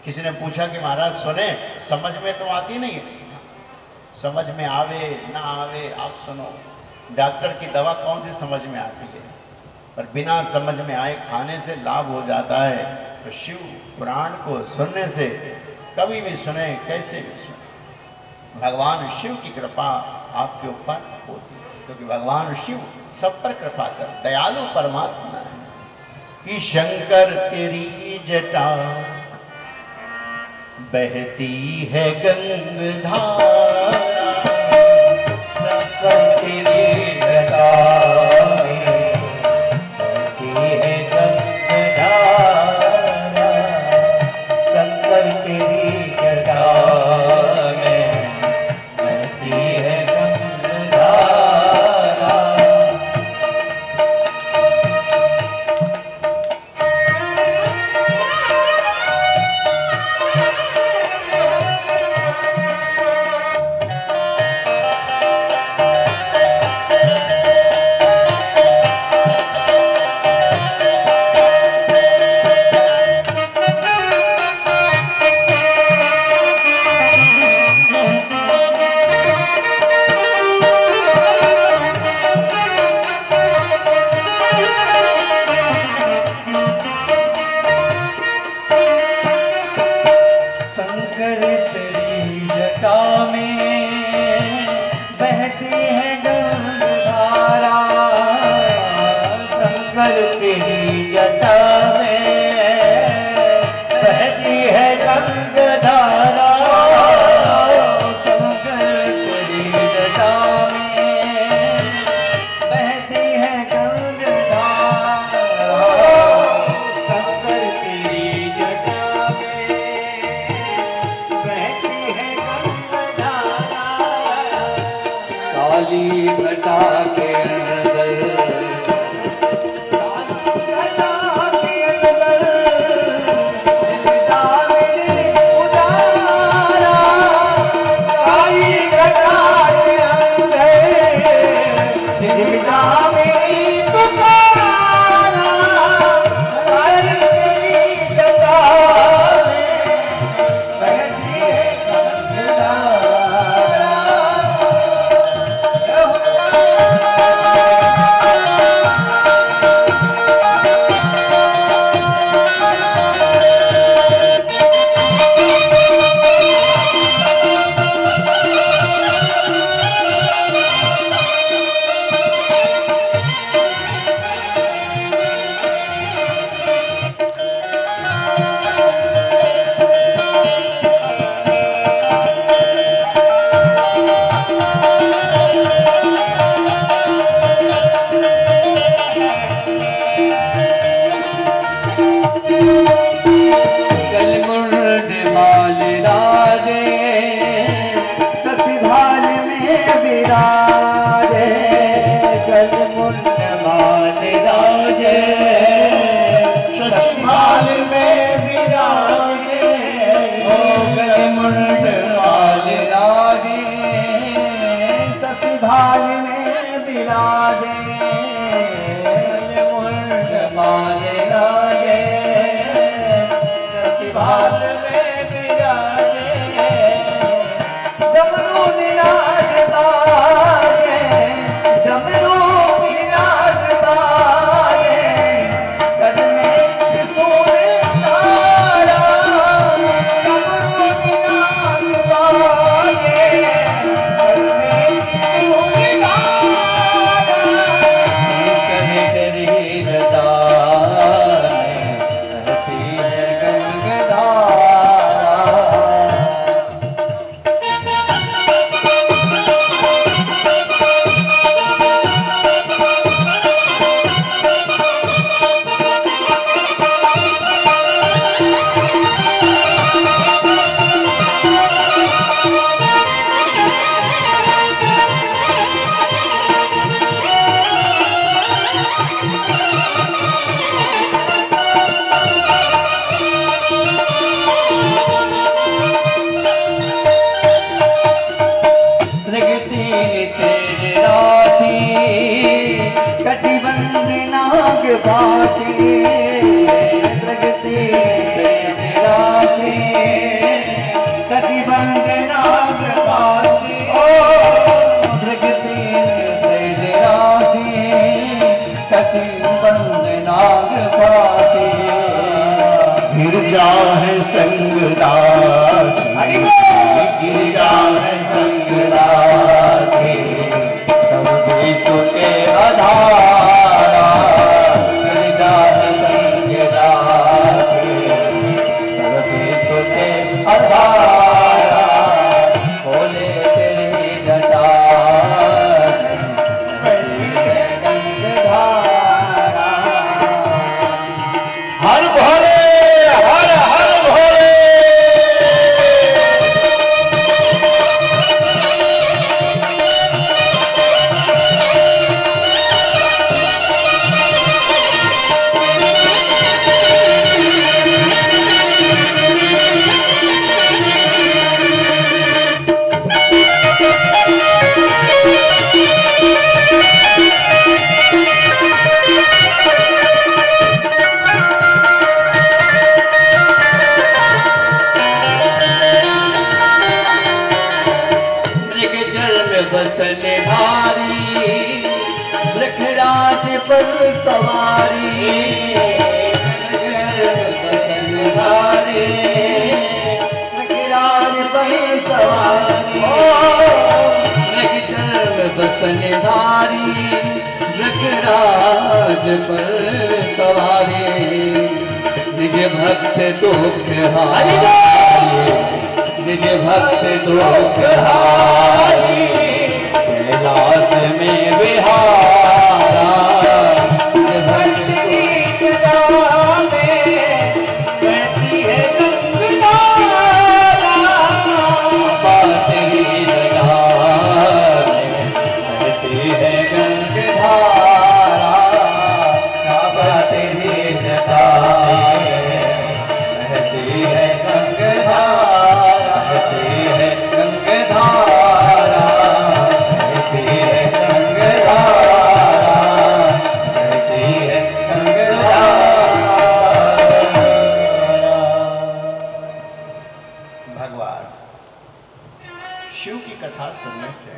किसी ने पूछा कि महाराज सुने, समझ में तो आती नहीं है। समझ में आवे ना आवे आप सुनो, डॉक्टर की दवा कौन सी समझ में आती है, पर बिना समझ में आए खाने से लाभ हो जाता है। तो शिव पुराण को सुनने से कभी भी सुने, कैसे भी सुने, भगवान शिव की कृपा आपके ऊपर होती है, क्योंकि भगवान शिव सब पर कृपा कर दयालु परमात्मा है। कि शंकर तेरी जटा बहती है गंगाधारा, शंकर तेरी जटा बहती है गंगाधारा, शंकर तेरी जटा में बहती है गंगाधारा। शंकर तेरी जटा में बहती है गंगाधारा, शंकर तेरी जटा में बहती है गंगाधारा, शंकर तेरी जटा में बहती है गंगाधारा, शंकर तेरी जटा काली घटा के अंदर, फांसी प्रगति निराशी कटिबंध नाग फांसी प्रगति निराशी कटिबंध नाग फांसी गिरजा है संग दासी, गिरजा है संग दासी सब देशों के आधारा गिरजा है संग दासी सब देशों के आधारा खोले तेरी जटा गंगधारा हर भोले हर हर भोले। बसन धारी वृक्षराज पर सवारी बसन धारी वृक्षराज पर सवारी बसन धारी वृक्षराज पर सवारी निज भक्त दुख हारी निज भक्त दुख हारी कैलाश में विहारा भक्त गीत गावे बहती है गंगधारा तेरी लगा बहती है गंगधारा तेरी लगा बहती है गंगधारा बहती है गंगधारा भगवान शिव की कथा सुनने से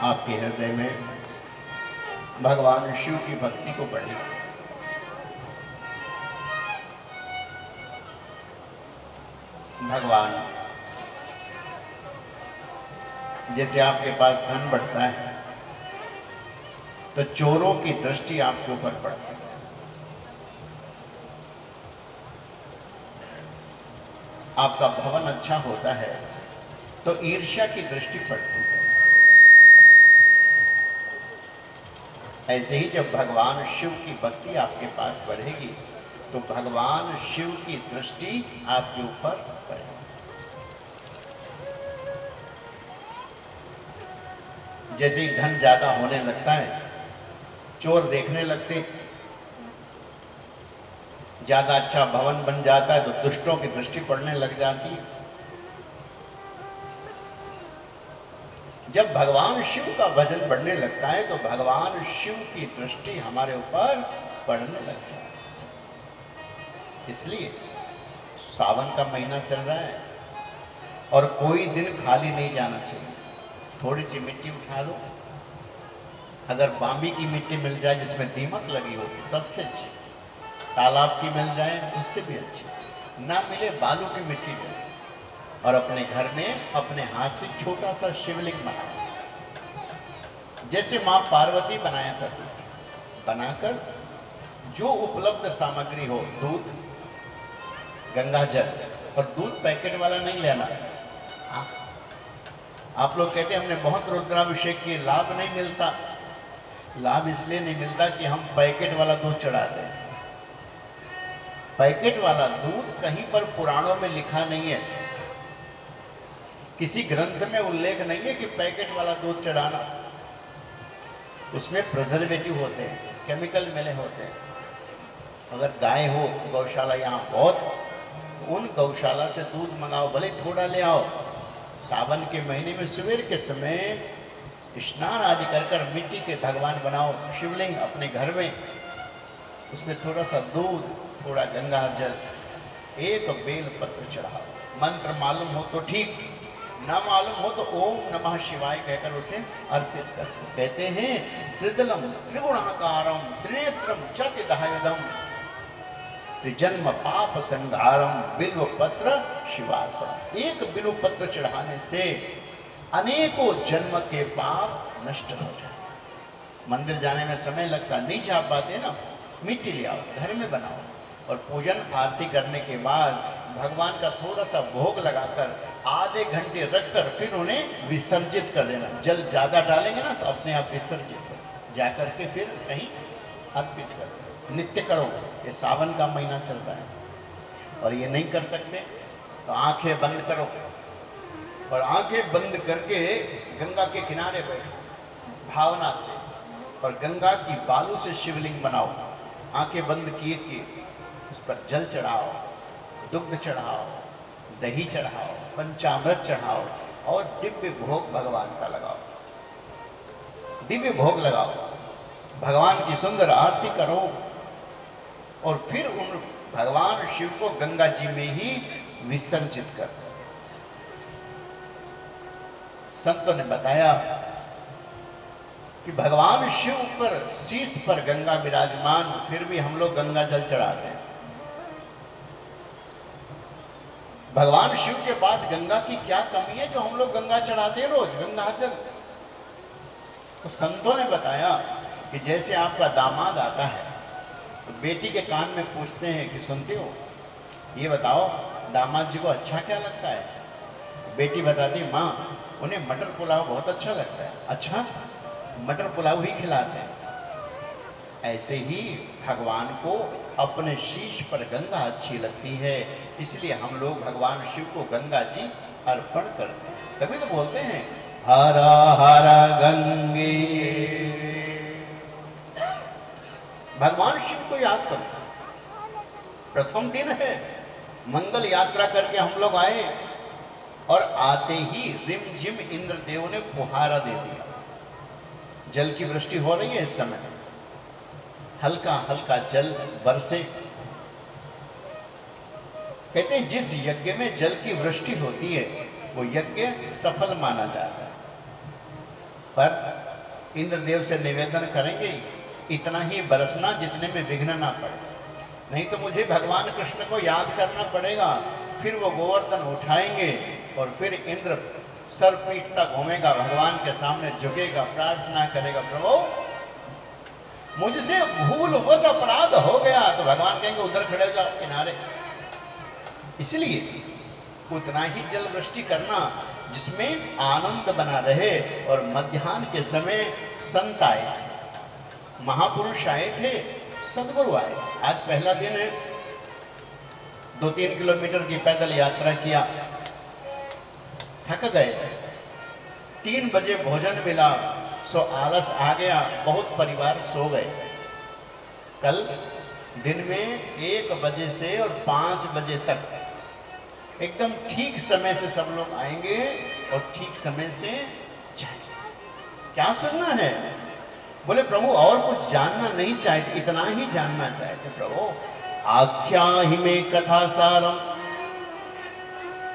आपके हृदय में भगवान शिव की भक्ति को बढ़ेगी। भगवान जैसे आपके पास धन बढ़ता है तो चोरों की दृष्टि आपके ऊपर पड़ती है। आपका भवन अच्छा होता है तो ईर्ष्या की दृष्टि पड़ती है। ऐसे ही जब भगवान शिव की भक्ति आपके पास बढ़ेगी तो भगवान शिव की दृष्टि आपके ऊपर पड़ेगी। जैसे ही धन ज्यादा होने लगता है चोर देखने लगते, ज्यादा अच्छा भवन बन जाता है तो दुष्टों की दृष्टि पड़ने लग जाती है। जब भगवान शिव का भजन बढ़ने लगता है तो भगवान शिव की दृष्टि हमारे ऊपर पड़ने लग जाती है। इसलिए सावन का महीना चल रहा है और कोई दिन खाली नहीं जाना चाहिए। थोड़ी सी मिट्टी उठा लो, अगर बांबी की मिट्टी मिल जाए जिसमें दीमक लगी होगी सबसे अच्छी, तालाब की मिल जाए उससे भी अच्छी, ना मिले बालू की मिट्टी मिले और अपने घर में अपने हाथ से छोटा सा शिवलिंग बनाओ जैसे माँ पार्वती बनाया करती थी। बनाकर जो उपलब्ध सामग्री हो, दूध, गंगा जल, और दूध पैकेट वाला नहीं लेना। आप लोग कहते हैं हमने बहुत रुद्राभिषेक किए, लाभ नहीं मिलता। लाभ इसलिए नहीं मिलता कि हम पैकेट वाला दूध चढ़ाते हैं। पैकेट वाला दूध कहीं पर पुराणों में लिखा नहीं है, किसी ग्रंथ में उल्लेख नहीं है कि पैकेट वाला दूध चढ़ाना। उसमें प्रिजर्वेटिव होते हैं, केमिकल मिले होते हैं। अगर गाय हो, गौशाला यहाँ बहुत, उन गौशाला से दूध मंगाओ, भले थोड़ा ले आओ। सावन के महीने में सवेर के समय स्नान आदि कर कर मिट्टी के भगवान बनाओ, शिवलिंग अपने घर में, उसमें थोड़ा सा दूध, थोड़ा गंगा जल, एक बेल पत्र चढ़ाओ। मंत्र मालूम हो तो ठीक, ना मालूम हो तो ओम नमः शिवाय कहकर उसे अर्पित कर। कहते हैं त्रिदलम त्रिगुणाकारम त्रिनेत्रम चतुर्धायुधम त्रिजन्म पाप संहारम बिल्व पत्र शिवार्पण। एक बिल्व पत्र चढ़ाने से अनेकों जन्म के पाप नष्ट हो जाते। मंदिर जाने में समय लगता, नहीं जा पाते ना, मिट्टी ले आओ, घर में बनाओ और पूजन आरती करने के बाद भगवान का थोड़ा सा भोग लगाकर आधे घंटे रखकर फिर उन्हें विसर्जित कर देना। जल ज़्यादा डालेंगे ना तो अपने आप विसर्जित हो जाकर के फिर कहीं अर्पित कर दो। नित्य करो, ये सावन का महीना चल रहा है। और ये नहीं कर सकते तो आंखें बंद करो और आंखें बंद करके गंगा के किनारे बैठो भावना से, और गंगा की बालू से शिवलिंग बनाओ। आंखें बंद किए उस पर जल चढ़ाओ, दुग्ध चढ़ाओ, दही चढ़ाओ, पंचामृत चढ़ाओ और दिव्य भोग भगवान का लगाओ। दिव्य भोग लगाओ, भगवान की सुंदर आरती करो और फिर उन भगवान शिव को गंगा जी में ही विसर्जित कर दो। संतों ने बताया कि भगवान शिव पर शीश पर गंगा विराजमान, फिर भी हम लोग गंगा जल चढ़ाते हैं। भगवान शिव के पास गंगा की क्या कमी है जो हम लोग गंगा चढ़ाते हैं रोज गंगा जल। तो संतों ने बताया कि जैसे आपका दामाद आता है तो बेटी के कान में पूछते हैं कि सुनते हो, ये बताओ दामाद जी को अच्छा क्या लगता है। बेटी बताती, माँ उन्हें मटर पुलाव बहुत अच्छा लगता है। अच्छा, मटर पुलाव ही खिलाते हैं। ऐसे ही भगवान को अपने शीश पर गंगा अच्छी लगती है, इसलिए हम लोग भगवान शिव को गंगा जी अर्पण करते हैं। तभी तो बोलते हैं हरा हरा गंगे। भगवान शिव को याद करो। प्रथम दिन है, मंगल यात्रा करके हम लोग आए और आते ही रिमझिम इंद्रदेव ने फुहारा दे दिया। जल की वृष्टि हो रही है इस समय, हल्का हल्का जल बरसे। कहते हैं जिस यज्ञ में जल की वृष्टि होती है वो यज्ञ सफल माना जाता है। पर इंद्रदेव से निवेदन करेंगे इतना ही बरसना जितने में विघ्न ना पड़े, नहीं तो मुझे भगवान कृष्ण को याद करना पड़ेगा। फिर वो गोवर्धन उठाएंगे और फिर इंद्र सर पीटता घूमेगा, भगवान के सामने झुकेगा, प्रार्थना करेगा, प्रभु मुझसे भूलवश अपराध हो गया। तो भगवान कहेंगे उधर खड़े हो जाओ किनारे। इसलिए उतना ही जल वृष्टि करना जिसमें आनंद बना रहे। और मध्याह्न के समय संत आए थे, महापुरुष आए थे, सदगुरु आए। आज पहला दिन है, 2-3 किलोमीटर की पैदल यात्रा किया, थक गए। 3 बजे भोजन मिला, सो आलस आ गया, बहुत परिवार सो गए। कल दिन में 1 बजे से और 5 बजे तक एकदम ठीक समय से सब लोग आएंगे और ठीक समय से जाएंगे। क्या सुनना है? बोले प्रभु और कुछ जानना नहीं चाहते, इतना ही जानना चाहते। प्रभु आख्या ही में कथा सारम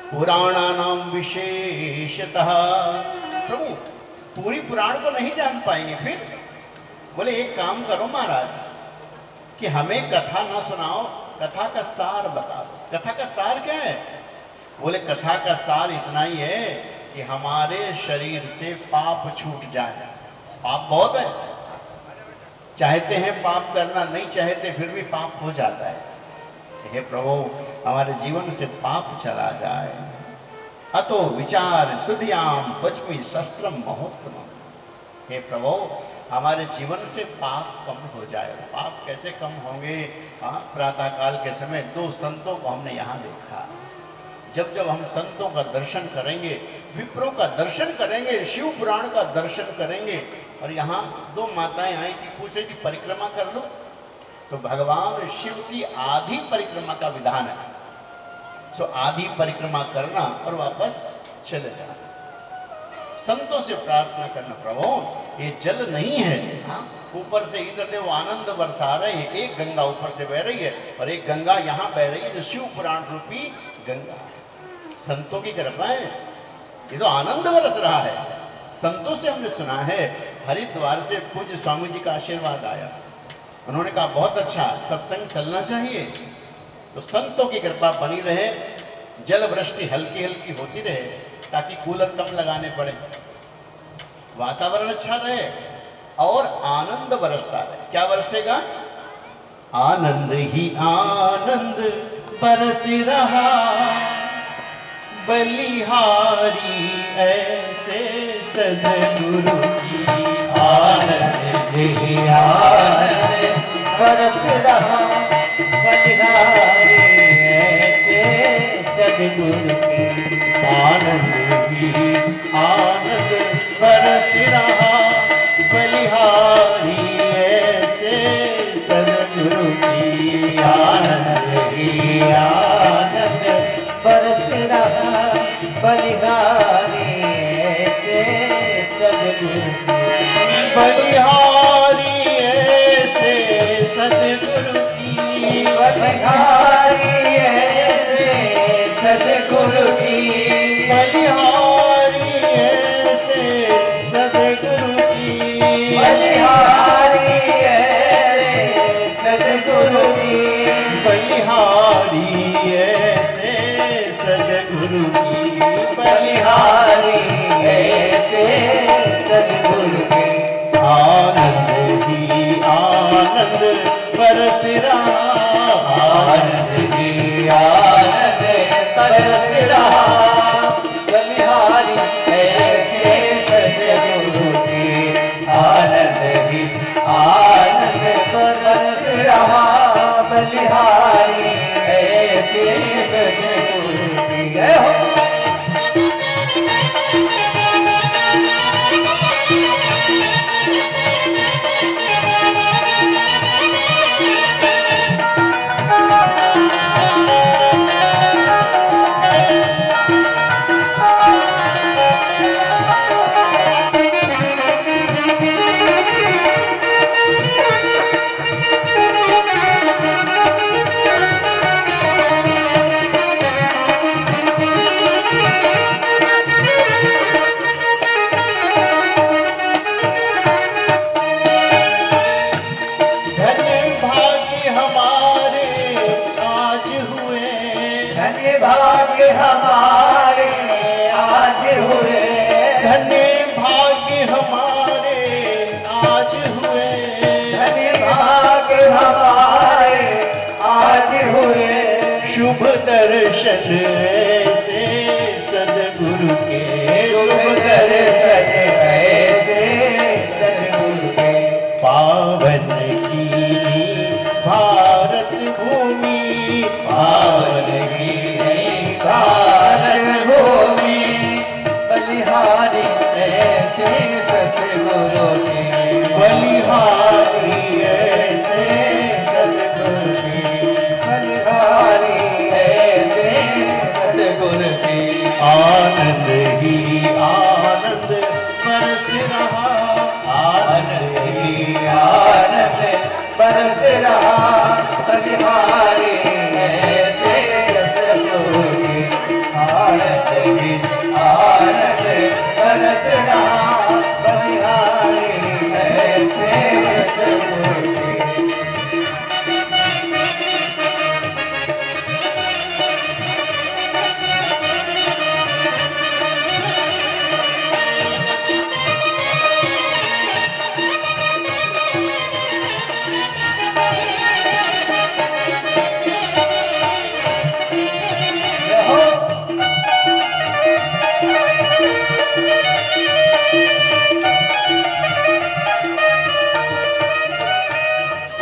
पुराणानाम विशेषतः। प्रभु पूरी पुराण को नहीं जान पाएंगे। फिर बोले एक काम करो महाराज कि हमें कथा ना सुनाओ, कथा का सार बता दो। कथा का सार क्या है? बोले कथा का सार इतना ही है कि हमारे शरीर से पाप छूट जाए। पाप बहुत है, चाहते हैं पाप करना, नहीं चाहते फिर भी पाप हो जाता है। हे प्रभु हमारे जीवन से पाप चला जाए। अतो विचार सुधियाम बचमी शस्त्रम महोत्सव। हे प्रभु हमारे जीवन से पाप कम हो जाए। पाप कैसे कम होंगे? प्रातः काल के समय 2 संतों को हमने यहाँ देखा। जब जब हम संतों का दर्शन करेंगे, विप्रों का दर्शन करेंगे, शिव पुराण का दर्शन करेंगे। और यहाँ 2 माताएं आई थी, पूछ रही थी परिक्रमा कर लो। तो भगवान शिव की आधी परिक्रमा का विधान है। सो आधी परिक्रमा करना और वापस चले जाना। संतों से प्रार्थना करना, प्रभु ये जल नहीं है, हाँ ऊपर से इधर देखो आनंद बरसा रहे हैं, एक गंगा ऊपर से बह रही है और एक गंगा यहाँ बह रही है जो शिव पुराण रूपी गंगा है। संतों की कृपा है, ये तो आनंद बरस रहा है। संतों से हमने सुना है, हरिद्वार से पूज्य स्वामी जी का आशीर्वाद आया, उन्होंने कहा बहुत अच्छा सत्संग चलना चाहिए, तो संतों की कृपा बनी रहे, जल वृष्टि हल्की हल्की होती रहे ताकि कूलर कम लगाने पड़े, वातावरण अच्छा रहे और आनंद बरसता रहे। क्या बरसेगा? आनंद ही आनंद बरस रहा, बलिहारी ऐसे सद्गुरु की। आनंद ही आनंद बरस रहा, बलिहारी ऐसे सद्गुरु की। आनंद ही आनंद बरस रहा, बलिहारी ऐसे सद्गुरु की। आनंद ही आनंद बरस रहा, बलिहारी ऐसे सद्गुरु की। बलिहारी ऐसे सद्गुरु की। बलिहारी ऐसे सद्गुरु की। बलिहारी ऐसे सद्गुरु की। बलिहारी ऐसे सद्गुरु की। बलिहारी ऐसे सद्गुरु की। बलिहारी ऐसे सद्गुरु की। आनंद ही आनंद बरस रहा, आनंद ही आनंद बरस रहा, बलिहारी ऐसे सद्गुरु की। आनंद ही आनंद बरस रहा, बलिहारी ऐसे सद्गुरु की। जय हो। भाग्य हमारे आज हुए। धन्य भाग्य हमारे आज हुए। धन्य भाग्य हमारे आज हुए। शुभ दर्शन ऐसे सद्गुरु के। शुभ दर्शन ऐसे सद्गुरु के। पावन की भारत भूमि, पावन की भारत भूमि, बलिहारी ऐसे सद्गुरु के। बलिहारी ऐसे सद्गुरु की। बलिहारी ऐसे सद्गुरु की। आनंद ही आनंद बरस रहा, आनंद ही आनंद बरस रहा, बलिहारी ऐसे सद्गुरु की। आनंद ही आनंद बरस रहा, बलिहारी ऐसे सद्गुरु की।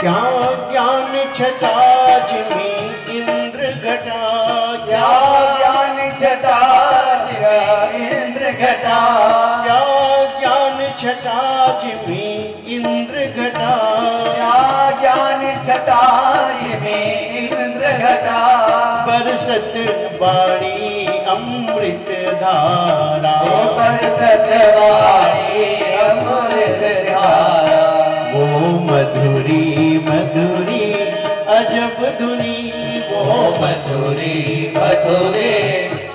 क्या ज्ञान छटाज में इंद्र घटा। क्या ज्ञान छटा इंद्र घटा। क्या ज्ञान छटाज में इंद्र घटा। क्या ज्ञान छटा में इंद्र घटा। बरसत बाणी अमृत धारा, बरसतवारी अमृत धारा। वो मधुरी मधुरी अजब धुनी, वो मधुरी मधुरी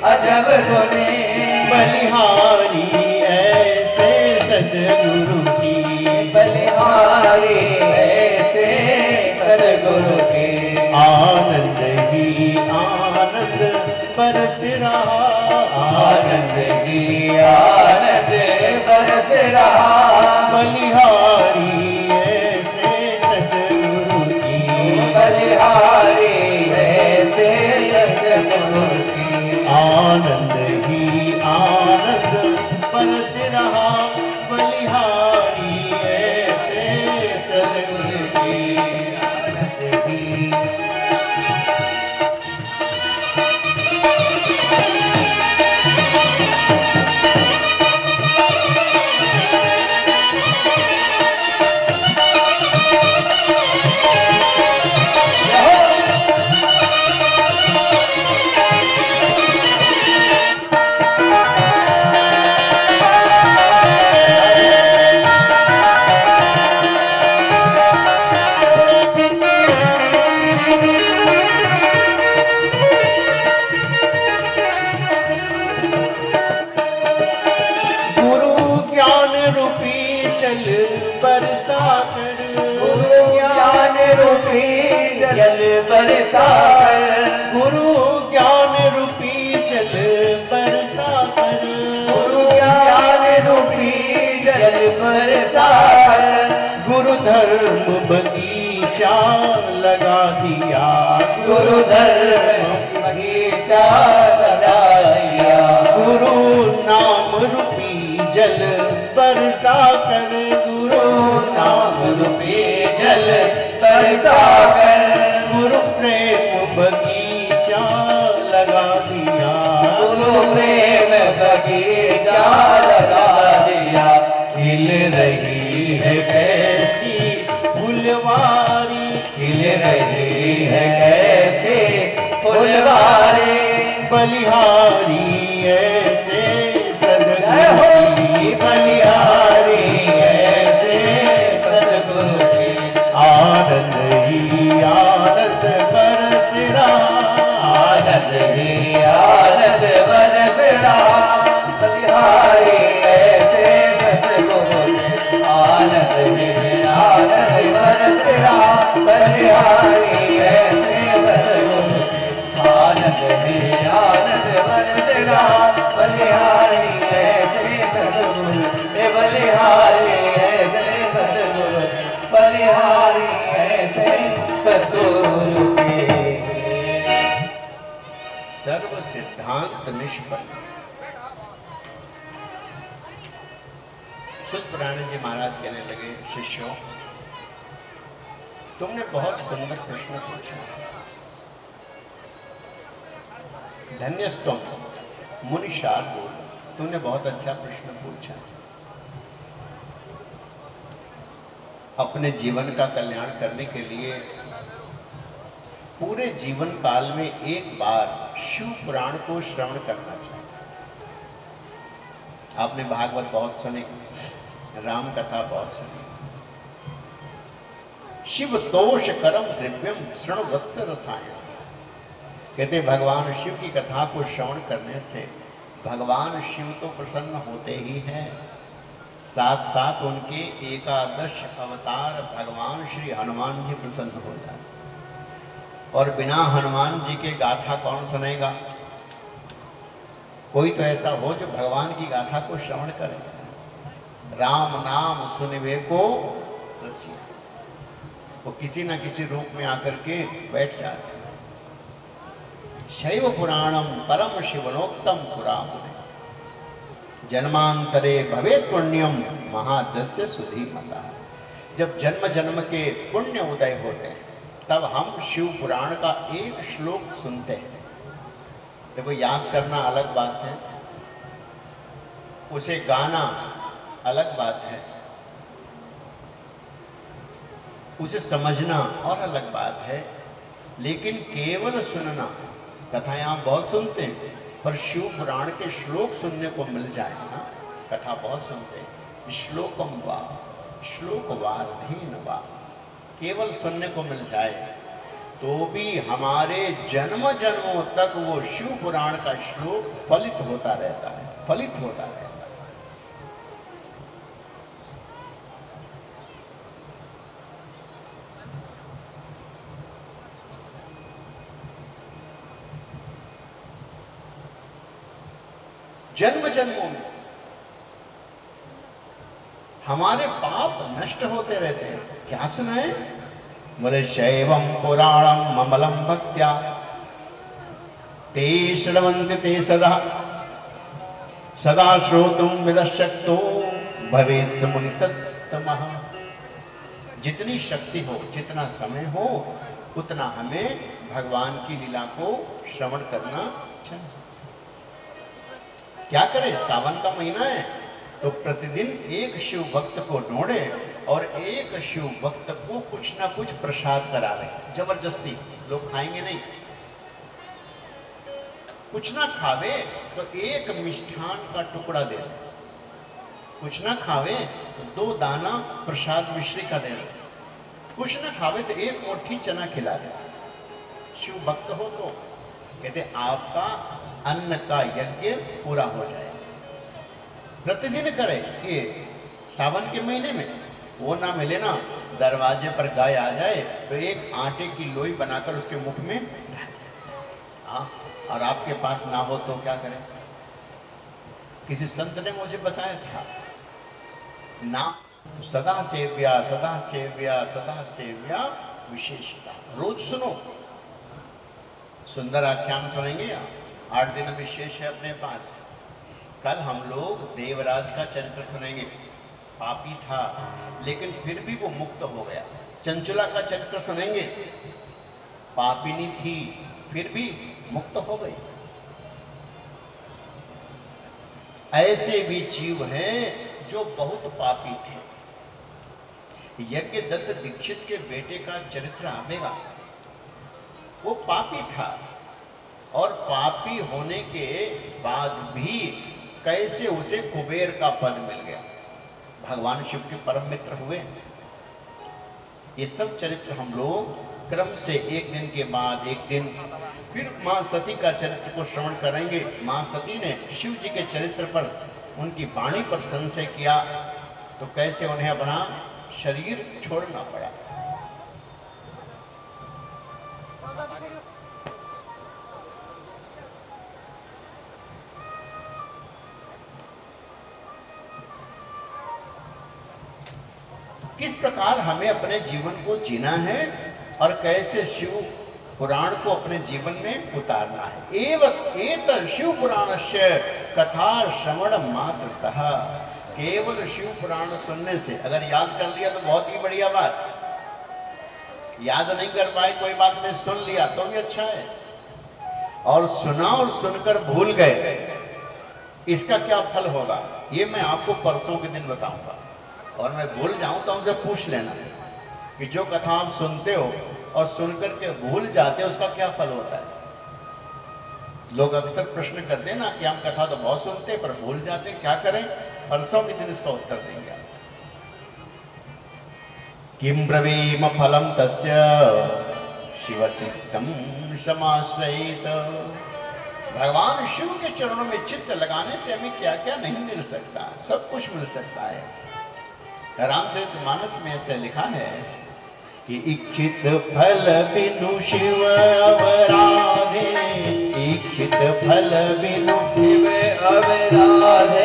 अजब धुनी, बलिहारी ऐसे सदगुरु की, बलिहारी ऐसे सदगुरु की। आनंद ही आनंद बरस रहा, आनंद ही आनंद बरस रहा, बलिहारी ऐसे सदगुरु की, बलिहारी ऐसे सदगुरु की। आनंद ही आनंद बरस रहा, बलिहारी ऐसे सदगुरु की। आनंद ही जल बरसा कर, गुरु ज्ञान रूपी जल बरसा कर, गुरु ज्ञान रूपी जल बरसा कर, गुरु ज्ञान रूपी जल बरसा कर। गुरु धर्म बगीचा लगा दिया, गुरु धर्म बगीचा लगा दिया, गुरु नाम रूपी जल बरसा कर, गुरु नाम रूपी जल बरसा कर। गुरु प्रेम बगीचा लगा दिया, गुरु प्रेम बगीचा लगा दिया। खिल रही है कैसी फुलवारी, खिल रही है कैसे फुलवारी, बलिहारी ऐसे सदगुरु हो बलिहारी ऐसे सदगुरु की। आनंद ही आनंद बरस रहा, आनंद ही आनंद बरस रहा, बलिहारी ऐसे सदगुरु की। आनंद ही आनंद बरस रहा, बलिहारी ऐसे सदगुरु की। आनंद ही आनंद बरस रहा, बलिहारी ऐसे सदगुरु, बलिहारी ऐसे सदगुरु, बलिहारी ऐसे सदगुरु के। सर्व सिद्धांत निष्पन्न। सुत पुराण जी महाराज कहने लगे, शिष्यों तुमने बहुत सुंदर प्रश्न पूछा, धन्यस्तुम मुनिशार बोल, तूने बहुत अच्छा प्रश्न पूछा। अपने जीवन का कल्याण करने के लिए पूरे जीवन काल में एक बार शिव पुराण को श्रवण करना चाहिए। आपने भागवत बहुत सुनी, राम कथा बहुत सुनी। शिव दोष करम दिव्यम शृणु वत्स रसायन, कहते भगवान शिव की कथा को श्रवण करने से भगवान शिव तो प्रसन्न होते ही हैं, साथ साथ उनके एकादश अवतार भगवान श्री हनुमान जी प्रसन्न हो जाते। और बिना हनुमान जी के गाथा कौन सुनेगा? कोई तो ऐसा हो जो भगवान की गाथा को श्रवण करे। राम नाम सुनिवे को रसिया, वो किसी न किसी रूप में आकर के बैठ जाते हैं। शैव पुराणम परम शिवनोक्तम पुरामुने, जन्मांतरे भवेत् पुण्यम महादस्य सुधीमता। जब जन्म जन्म के पुण्य उदय होते हैं तब हम शिव पुराण का एक श्लोक सुनते हैं। देखो, याद करना अलग बात है, उसे गाना अलग बात है, उसे समझना और अलग बात है। लेकिन केवल सुनना, कथाएं आप बहुत सुनते हैं, पर शिव पुराण के श्लोक सुनने को मिल जाए ना, कथा बहुत सुनते हैं, श्लोकम वा श्लोकवार नहीं वा, केवल सुनने को मिल जाए तो भी हमारे जन्म जन्मों तक वो शिव पुराण का श्लोक फलित होता रहता है, फलित होता रहता है। जन्म जन्मों में हमारे पाप नष्ट होते रहते हैं। क्या सुनाए? बोले शैवम पुराणम अमलम भक्त्या ते श्रवन्ति ते सदा सदा श्रोतुम विदशक्तो भवेत् मुनि सत्तमः। जितनी शक्ति हो, जितना समय हो, उतना हमें भगवान की लीला को श्रवण करना चाहिए। क्या करें? सावन का महीना है तो प्रतिदिन एक शिव भक्त को ढूंढे और एक शिव भक्त को कुछ ना कुछ प्रसाद करावे। जबरदस्ती लोग खाएंगे नहीं, कुछ ना खावे तो एक मिष्ठान का टुकड़ा दे दे, कुछ ना खावे तो 2 दाना प्रसाद मिश्री का दे दे, कुछ ना खावे तो 1 मुट्ठी चना खिला दे। शिव भक्त हो तो कहते आपका अन्न का यज्ञ पूरा हो जाए। प्रतिदिन करे। ये सावन के महीने में वो ना मिले ना, दरवाजे पर गाय आ जाए तो एक आटे की लोई बनाकर उसके मुख में डाल दे। और आपके पास ना हो तो क्या करें? किसी संत ने मुझे बताया था ना, तो सदा सेव्या सदा सेव्या सदा सेव्या विशेषता। रोज सुनो, सुंदर आख्यान सुनेंगे। 8 दिन विशेष है अपने पास। कल हम लोग देवराज का चरित्र सुनेंगे। पापी था लेकिन फिर भी वो मुक्त हो गया। चंचला का चरित्र सुनेंगे। पापिनी थी फिर भी मुक्त हो गई। ऐसे भी जीव हैं जो बहुत पापी थे। यज्ञ दत्त दीक्षित के बेटे का चरित्र आवेगा। वो पापी था और पापी होने के बाद भी कैसे उसे कुबेर का पद मिल गया, भगवान शिव के परम मित्र हुए। ये सब चरित्र हम लोग क्रम से एक दिन के बाद एक दिन फिर मां सती का चरित्र को श्रवण करेंगे। मां सती ने शिव जी के चरित्र पर, उनकी वाणी पर संशय किया तो कैसे उन्हें अपना शरीर छोड़ना पड़ा। किस प्रकार हमें अपने जीवन को जीना है और कैसे शिव पुराण को अपने जीवन में उतारना है। एत शिव पुराणस्य कथा श्रवण मात्रतः। केवल शिव पुराण सुनने से अगर याद कर लिया तो बहुत ही बढ़िया बात। याद नहीं कर पाए कोई बात नहीं, सुन लिया तो भी अच्छा है। और सुना और सुनकर भूल गए, इसका क्या फल होगा ये मैं आपको परसों के दिन बताऊंगा। और मैं भूल जाऊं तो हमसे पूछ लेना कि जो कथा आप सुनते हो और सुनकर के भूल जाते हो उसका क्या फल होता है। लोग अक्सर प्रश्न करते हैं ना कि हम कथा तो बहुत सुनते हैं पर भूल जाते, क्या करें? परसों के दिन इसका उत्तर देंगे। किम ब्रवीम फलम तस्य शिवचित्तम समाश्रयित। भगवान शिव के चरणों में चित्त लगाने से हमें क्या क्या नहीं मिल सकता, सब कुछ मिल सकता है। रामचरितमानस में ऐसे लिखा है कि इच्छित फल बिनु शिव अवराधे, इच्छित फल बिनु शिव अवराधे,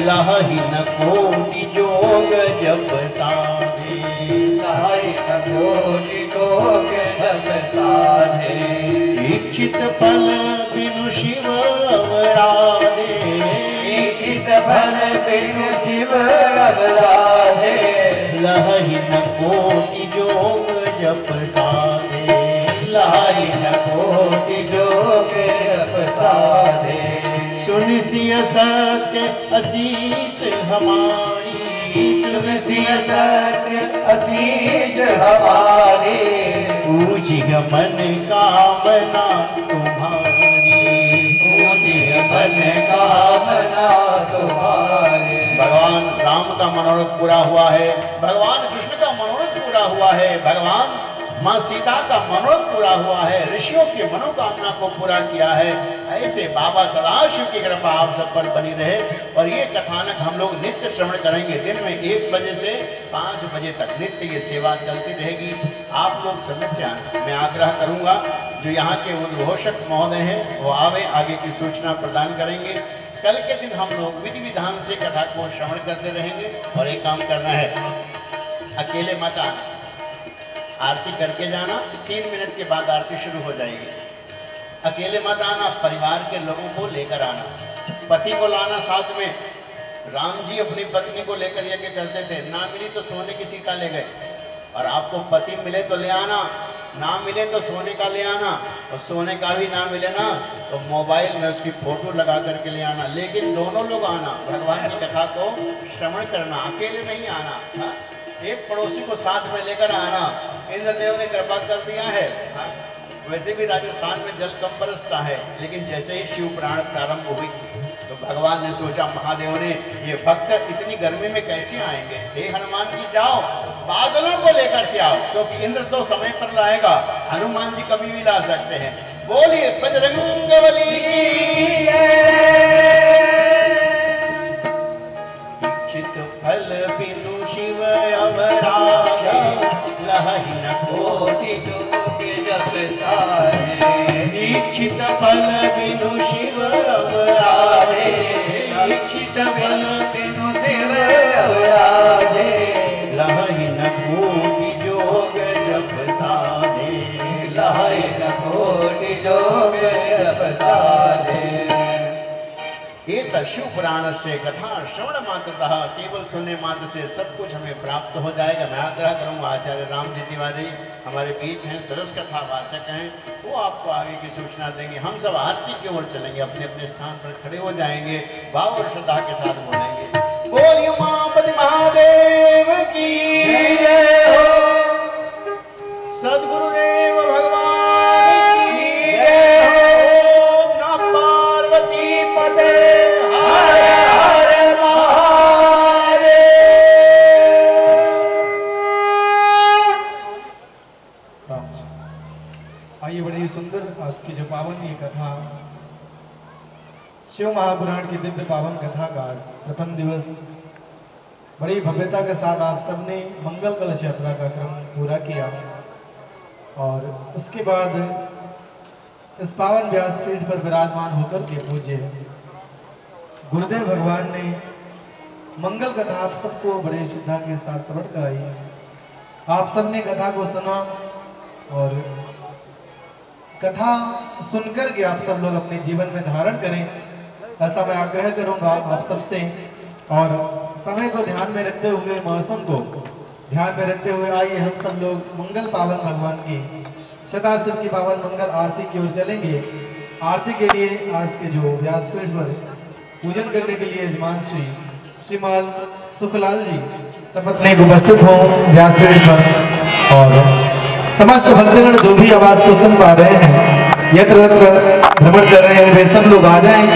लहि न कोटि जोग जप साधे, लहि न कोटि जोग जप साधे। इच्छित फल बिनु शिव अवराधे, इच्छित फल बिनु शिव अवराधे, लहि न कोटि जोग जप साधे, लहि न कोटि जोग जप साधे। सुन सिय सत्य असीस हमारी, सुन सिय सत्य असीस हमारी, पूजिय मन कामना तुम्हारी, पूजिय राम का मनोरथ पूरा हुआ है, भगवान कृष्ण का मनोरथ पूरा हुआ है, भगवान माँ सीता का मनोरथ पूरा हुआ है, ऋषियों की मनोकामना को पूरा किया है। ऐसे बाबा सदाशिव की कृपा आप सब पर बनी रहे। और ये कथानक हम लोग नित्य श्रवण करेंगे, दिन में 1 बजे से 5 बजे तक नित्य ये सेवा चलती रहेगी। आप लोग समय से आना, मैं आग्रह करूंगा। जो यहाँ के उद्घोषक महोदय हैं वो आवे, आगे की सूचना प्रदान करेंगे। कल के दिन हम लोग विधि विधान से कथा को श्रवण करते रहेंगे। और एक काम करना है, अकेले मत आना, आरती करके जाना, 3 मिनट के बाद आरती शुरू हो जाएगी। अकेले मत आना, परिवार के लोगों को लेकर आना, पति को लाना साथ में। राम जी अपनी पत्नी को लेकर यज्ञ करते थे, ना मिली तो सोने की सीता ले गए। और आपको पति मिले तो ले आना, ना मिले तो सोने का ले आना, और सोने का भी ना मिले ना तो मोबाइल में उसकी फोटो लगा करके ले आना। लेकिन दोनों लोग आना, भगवान की कथा को श्रवण करना, अकेले नहीं आना। हा? एक पड़ोसी को साथ में लेकर आना। इंद्रदेव ने कृपा कर दिया है। हा? वैसे भी राजस्थान में जल कम बरसता है, लेकिन जैसे ही शिव पुराण प्रारंभ हुई तो भगवान ने सोचा, महादेव ने, ये भक्त इतनी गर्मी में कैसे आएंगे। हे हनुमान जी जाओ, बादलों को लेकर के आओ, क्योंकि इंद्र तो समय पर लाएगा, हनुमान जी कभी भी ला सकते हैं। बोलिए बजरंगबली की चित फल बिनु शिव अवराधा, लहि न कोटि दीक्षित फल बिनु शिव अवराधे, दीक्षित फल बिनु शिव अवराधे, लहि न कोटि जोग जप साधे, लहि न कोटि जोग जप साधे। ये शिव पुराण से कथा श्रवण मात्र केवल सुनने मात्र से सब कुछ हमें प्राप्त हो जाएगा। मैं आग्रह करूंगा, आचार्य राम जी तिवारी हमारे बीच हैं, सरस कथा वाचक हैं, वो आपको आगे की सूचना देंगे। हम सब आरती की ओर चलेंगे, अपने अपने स्थान पर खड़े हो जाएंगे, भाव और श्रद्धा के साथ बोलेंगे, बोलिए उमापति महादेव की जय हो, सद्गुरुदेव भगवान की जय हो। ओम नमः पार्वती पते आइए, बड़ी सुंदर आज की जो पावन ये कथा, शिव महापुराण की दिव्य पावन कथा का आज प्रथम दिवस बड़ी भव्यता के साथ आप सबने मंगल कलश यात्रा का क्रम पूरा किया। और उसके बाद इस पावन व्यासपीठ पर विराजमान होकर के पूज्य गुरुदेव भगवान ने मंगल कथा आप सबको बड़े श्रद्धा के साथ श्रवण कराई। आप सबने कथा को सुना और कथा सुनकर के आप सब लोग अपने जीवन में धारण करें, ऐसा मैं आग्रह करूंगा आप सबसे। और समय को ध्यान में रखते हुए, मौसम को ध्यान में रखते हुए, आइए हम सब लोग मंगल पावन भगवान की शताशिव की पावन मंगल आरती की ओर चलेंगे। आरती के लिए आज के जो व्यासपीठ पर पूजन करने के लिए यजमान श्रीमान सुखलाल जी सपत्नीक उपस्थित हों व्यासपीठ पर। और समस्त भक्तगण जो भी आवाज को सुन पा रहे हैं, यत्र यत्र भ्रमण कर रहे हैं, वे सब लोग आ जाएं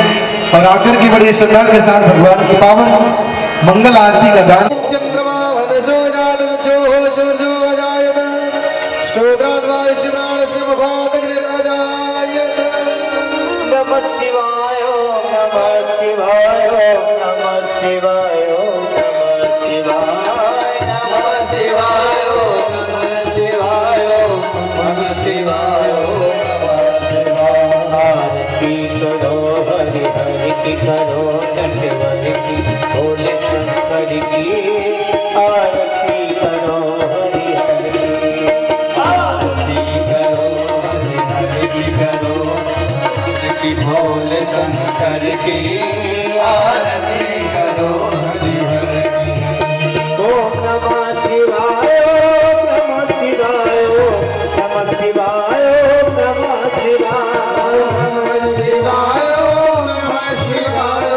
और आकर की बड़ी श्रद्धा के साथ भगवान की पावन मंगल आरती का गान। चंद्रमा वनसो जातन जो सूर्यो अजायत, श्रोत्राद्वाय शिवराण सिंहभादग्निराजायत। नमः शिवाय, नमः शिवाय, नमः शिवाय, नमः शिवाय, नमः शिवाय, नमः शिवाय, नमः शिवाय, नमः शिवाय। आरती करो हरि हरि की, करो धन्यवाद की, भोले शंकर की आरती करो हरि हरि की, आरती करो हरि हरि की, करो की भोले शंकर की आरती करो हरि हरि की। ओम नमः शिवाय, नमः शिवाय, नमः शिवाय, नमः शिवाय, नमः शिवाय, नमः शिवाय,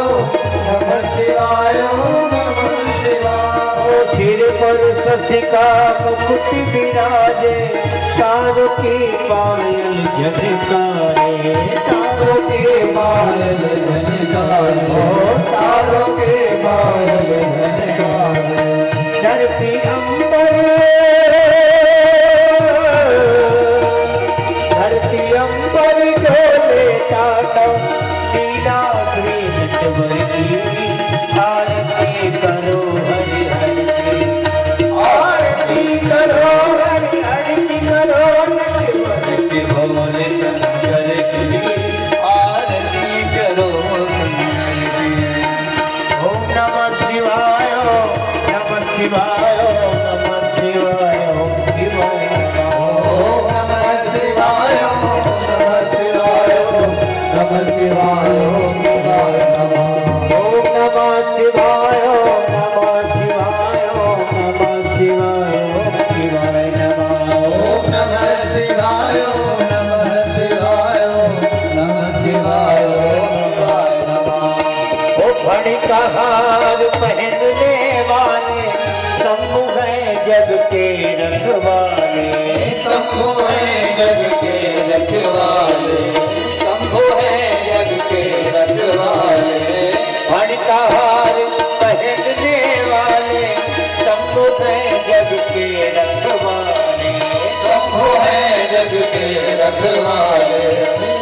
नमः शिवाय, नमः शिवाय। सिर पर सती का मुकुट विराजे, तारों की पायल झनकारे, तारों के पायल झनकारे, तारों के पायल झनकारे। धरती अंबर डोले टाटा नीला ग्रीन की आरती करो हरि हरि की आरती करो हरि हरि की करो के भोले शंकर की आरती करो शंकर की। ओम नमः शिवाय नमः शिवाय नमः शिवाय ओम शिवाय ओम नमः शिवाय नमः शिवाय नमः शिवाय ओम शिवाय नमः ओम नमः शिवाय नमः शिवाय नमः शिवाय ओम शिवाय नमः ओम नमः शिवाय नमः शिवाय नमः शिवाय ओम शिवाय नमः। ओ फण का हार पहनने वाले शंभु है जग के रखवाले शंभु है जग के रखवाले शंभु है जग के रखवाले फण का हार पहनने वाले शंभु है जग के रखवाले शंभु है जग के रखवाले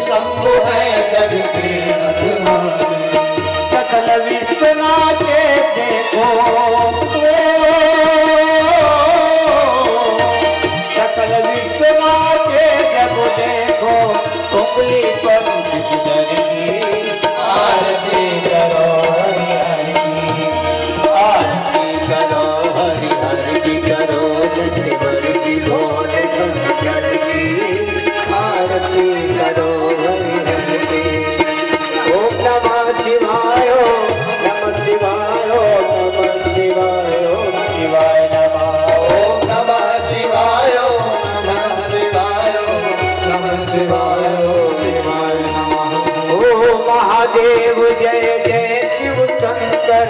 शंभु है जग के रखवाले सकल विश्वनाथ देखो सकल विश्वनाथ जब देखो उंगली पर की आरती करो हरि हरि की आरती करो हरि हरि की करो जगत की भोले शंकर की आरती करो हरि हरि की। ओम नमः शिवाय नमः शिवाय नमः शिवाय ओम शिवाय नमः ओम नमः शिवाय नमः शिवाय नमः शिवाय ओम शिवाय नमः। ओ महादेव जय जय शिव शंकर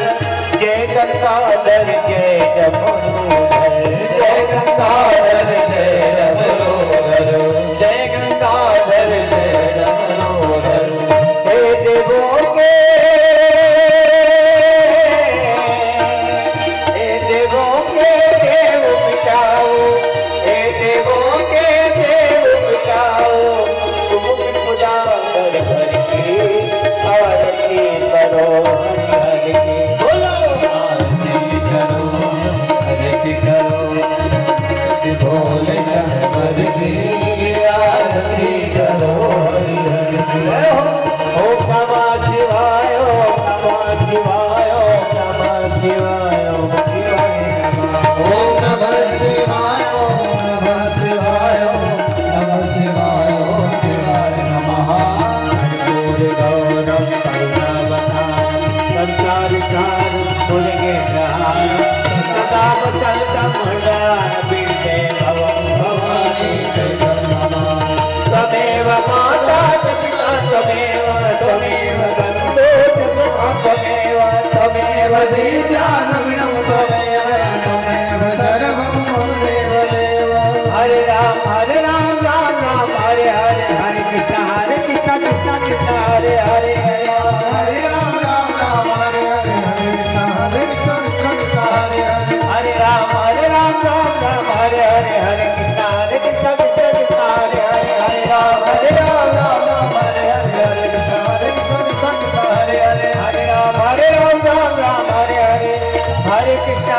जय गंगाधर जय जमुनोधर जय गंगाधर जय जमुनोधर जय गंगाधर जय जमुनोधर। हे देवों के देव मिटाओ हे देवों के देव मिटाओ तुम पूजा कर हरि की आरती करो हरि हरि की बोलो आरती करो हरि करो भोले शंकर की आरती करो हरि हरि की। ओम नमः शिवाय नमः शिवाय नमः शिवाय ओम शिवाय नमः ओम नमः शिवाय नमः शिवाय नमः शिवाय ओम शिवाय नमः। गौरम करुणावतारम संसारिकारम मुनिगेन्द्रहारम सदा वसंतम हृदयान पीठे भवं भवानी जयं नमः। त्वमेव माता पिता त्वमेव त्वमेव बन्धो त्वमेव त्वमेव विद्यानविनं त्वमेव त्वमेव सर्वं मम देव देव। हरे राम राम राम हरे हरे हरे कृष्ण कृष्ण हरे हरे हरे राम राम हरे हरे हरे कृष्ण कृष्ण हरे हरे हरे राम राम हरे हरे हरे कृष्ण कृष्ण हरे हरे हरे राम राम हरे हरे हरे कृष्ण कृष्ण हरे हरे हरे राम राम राम हरे हरे हरे कृष्ण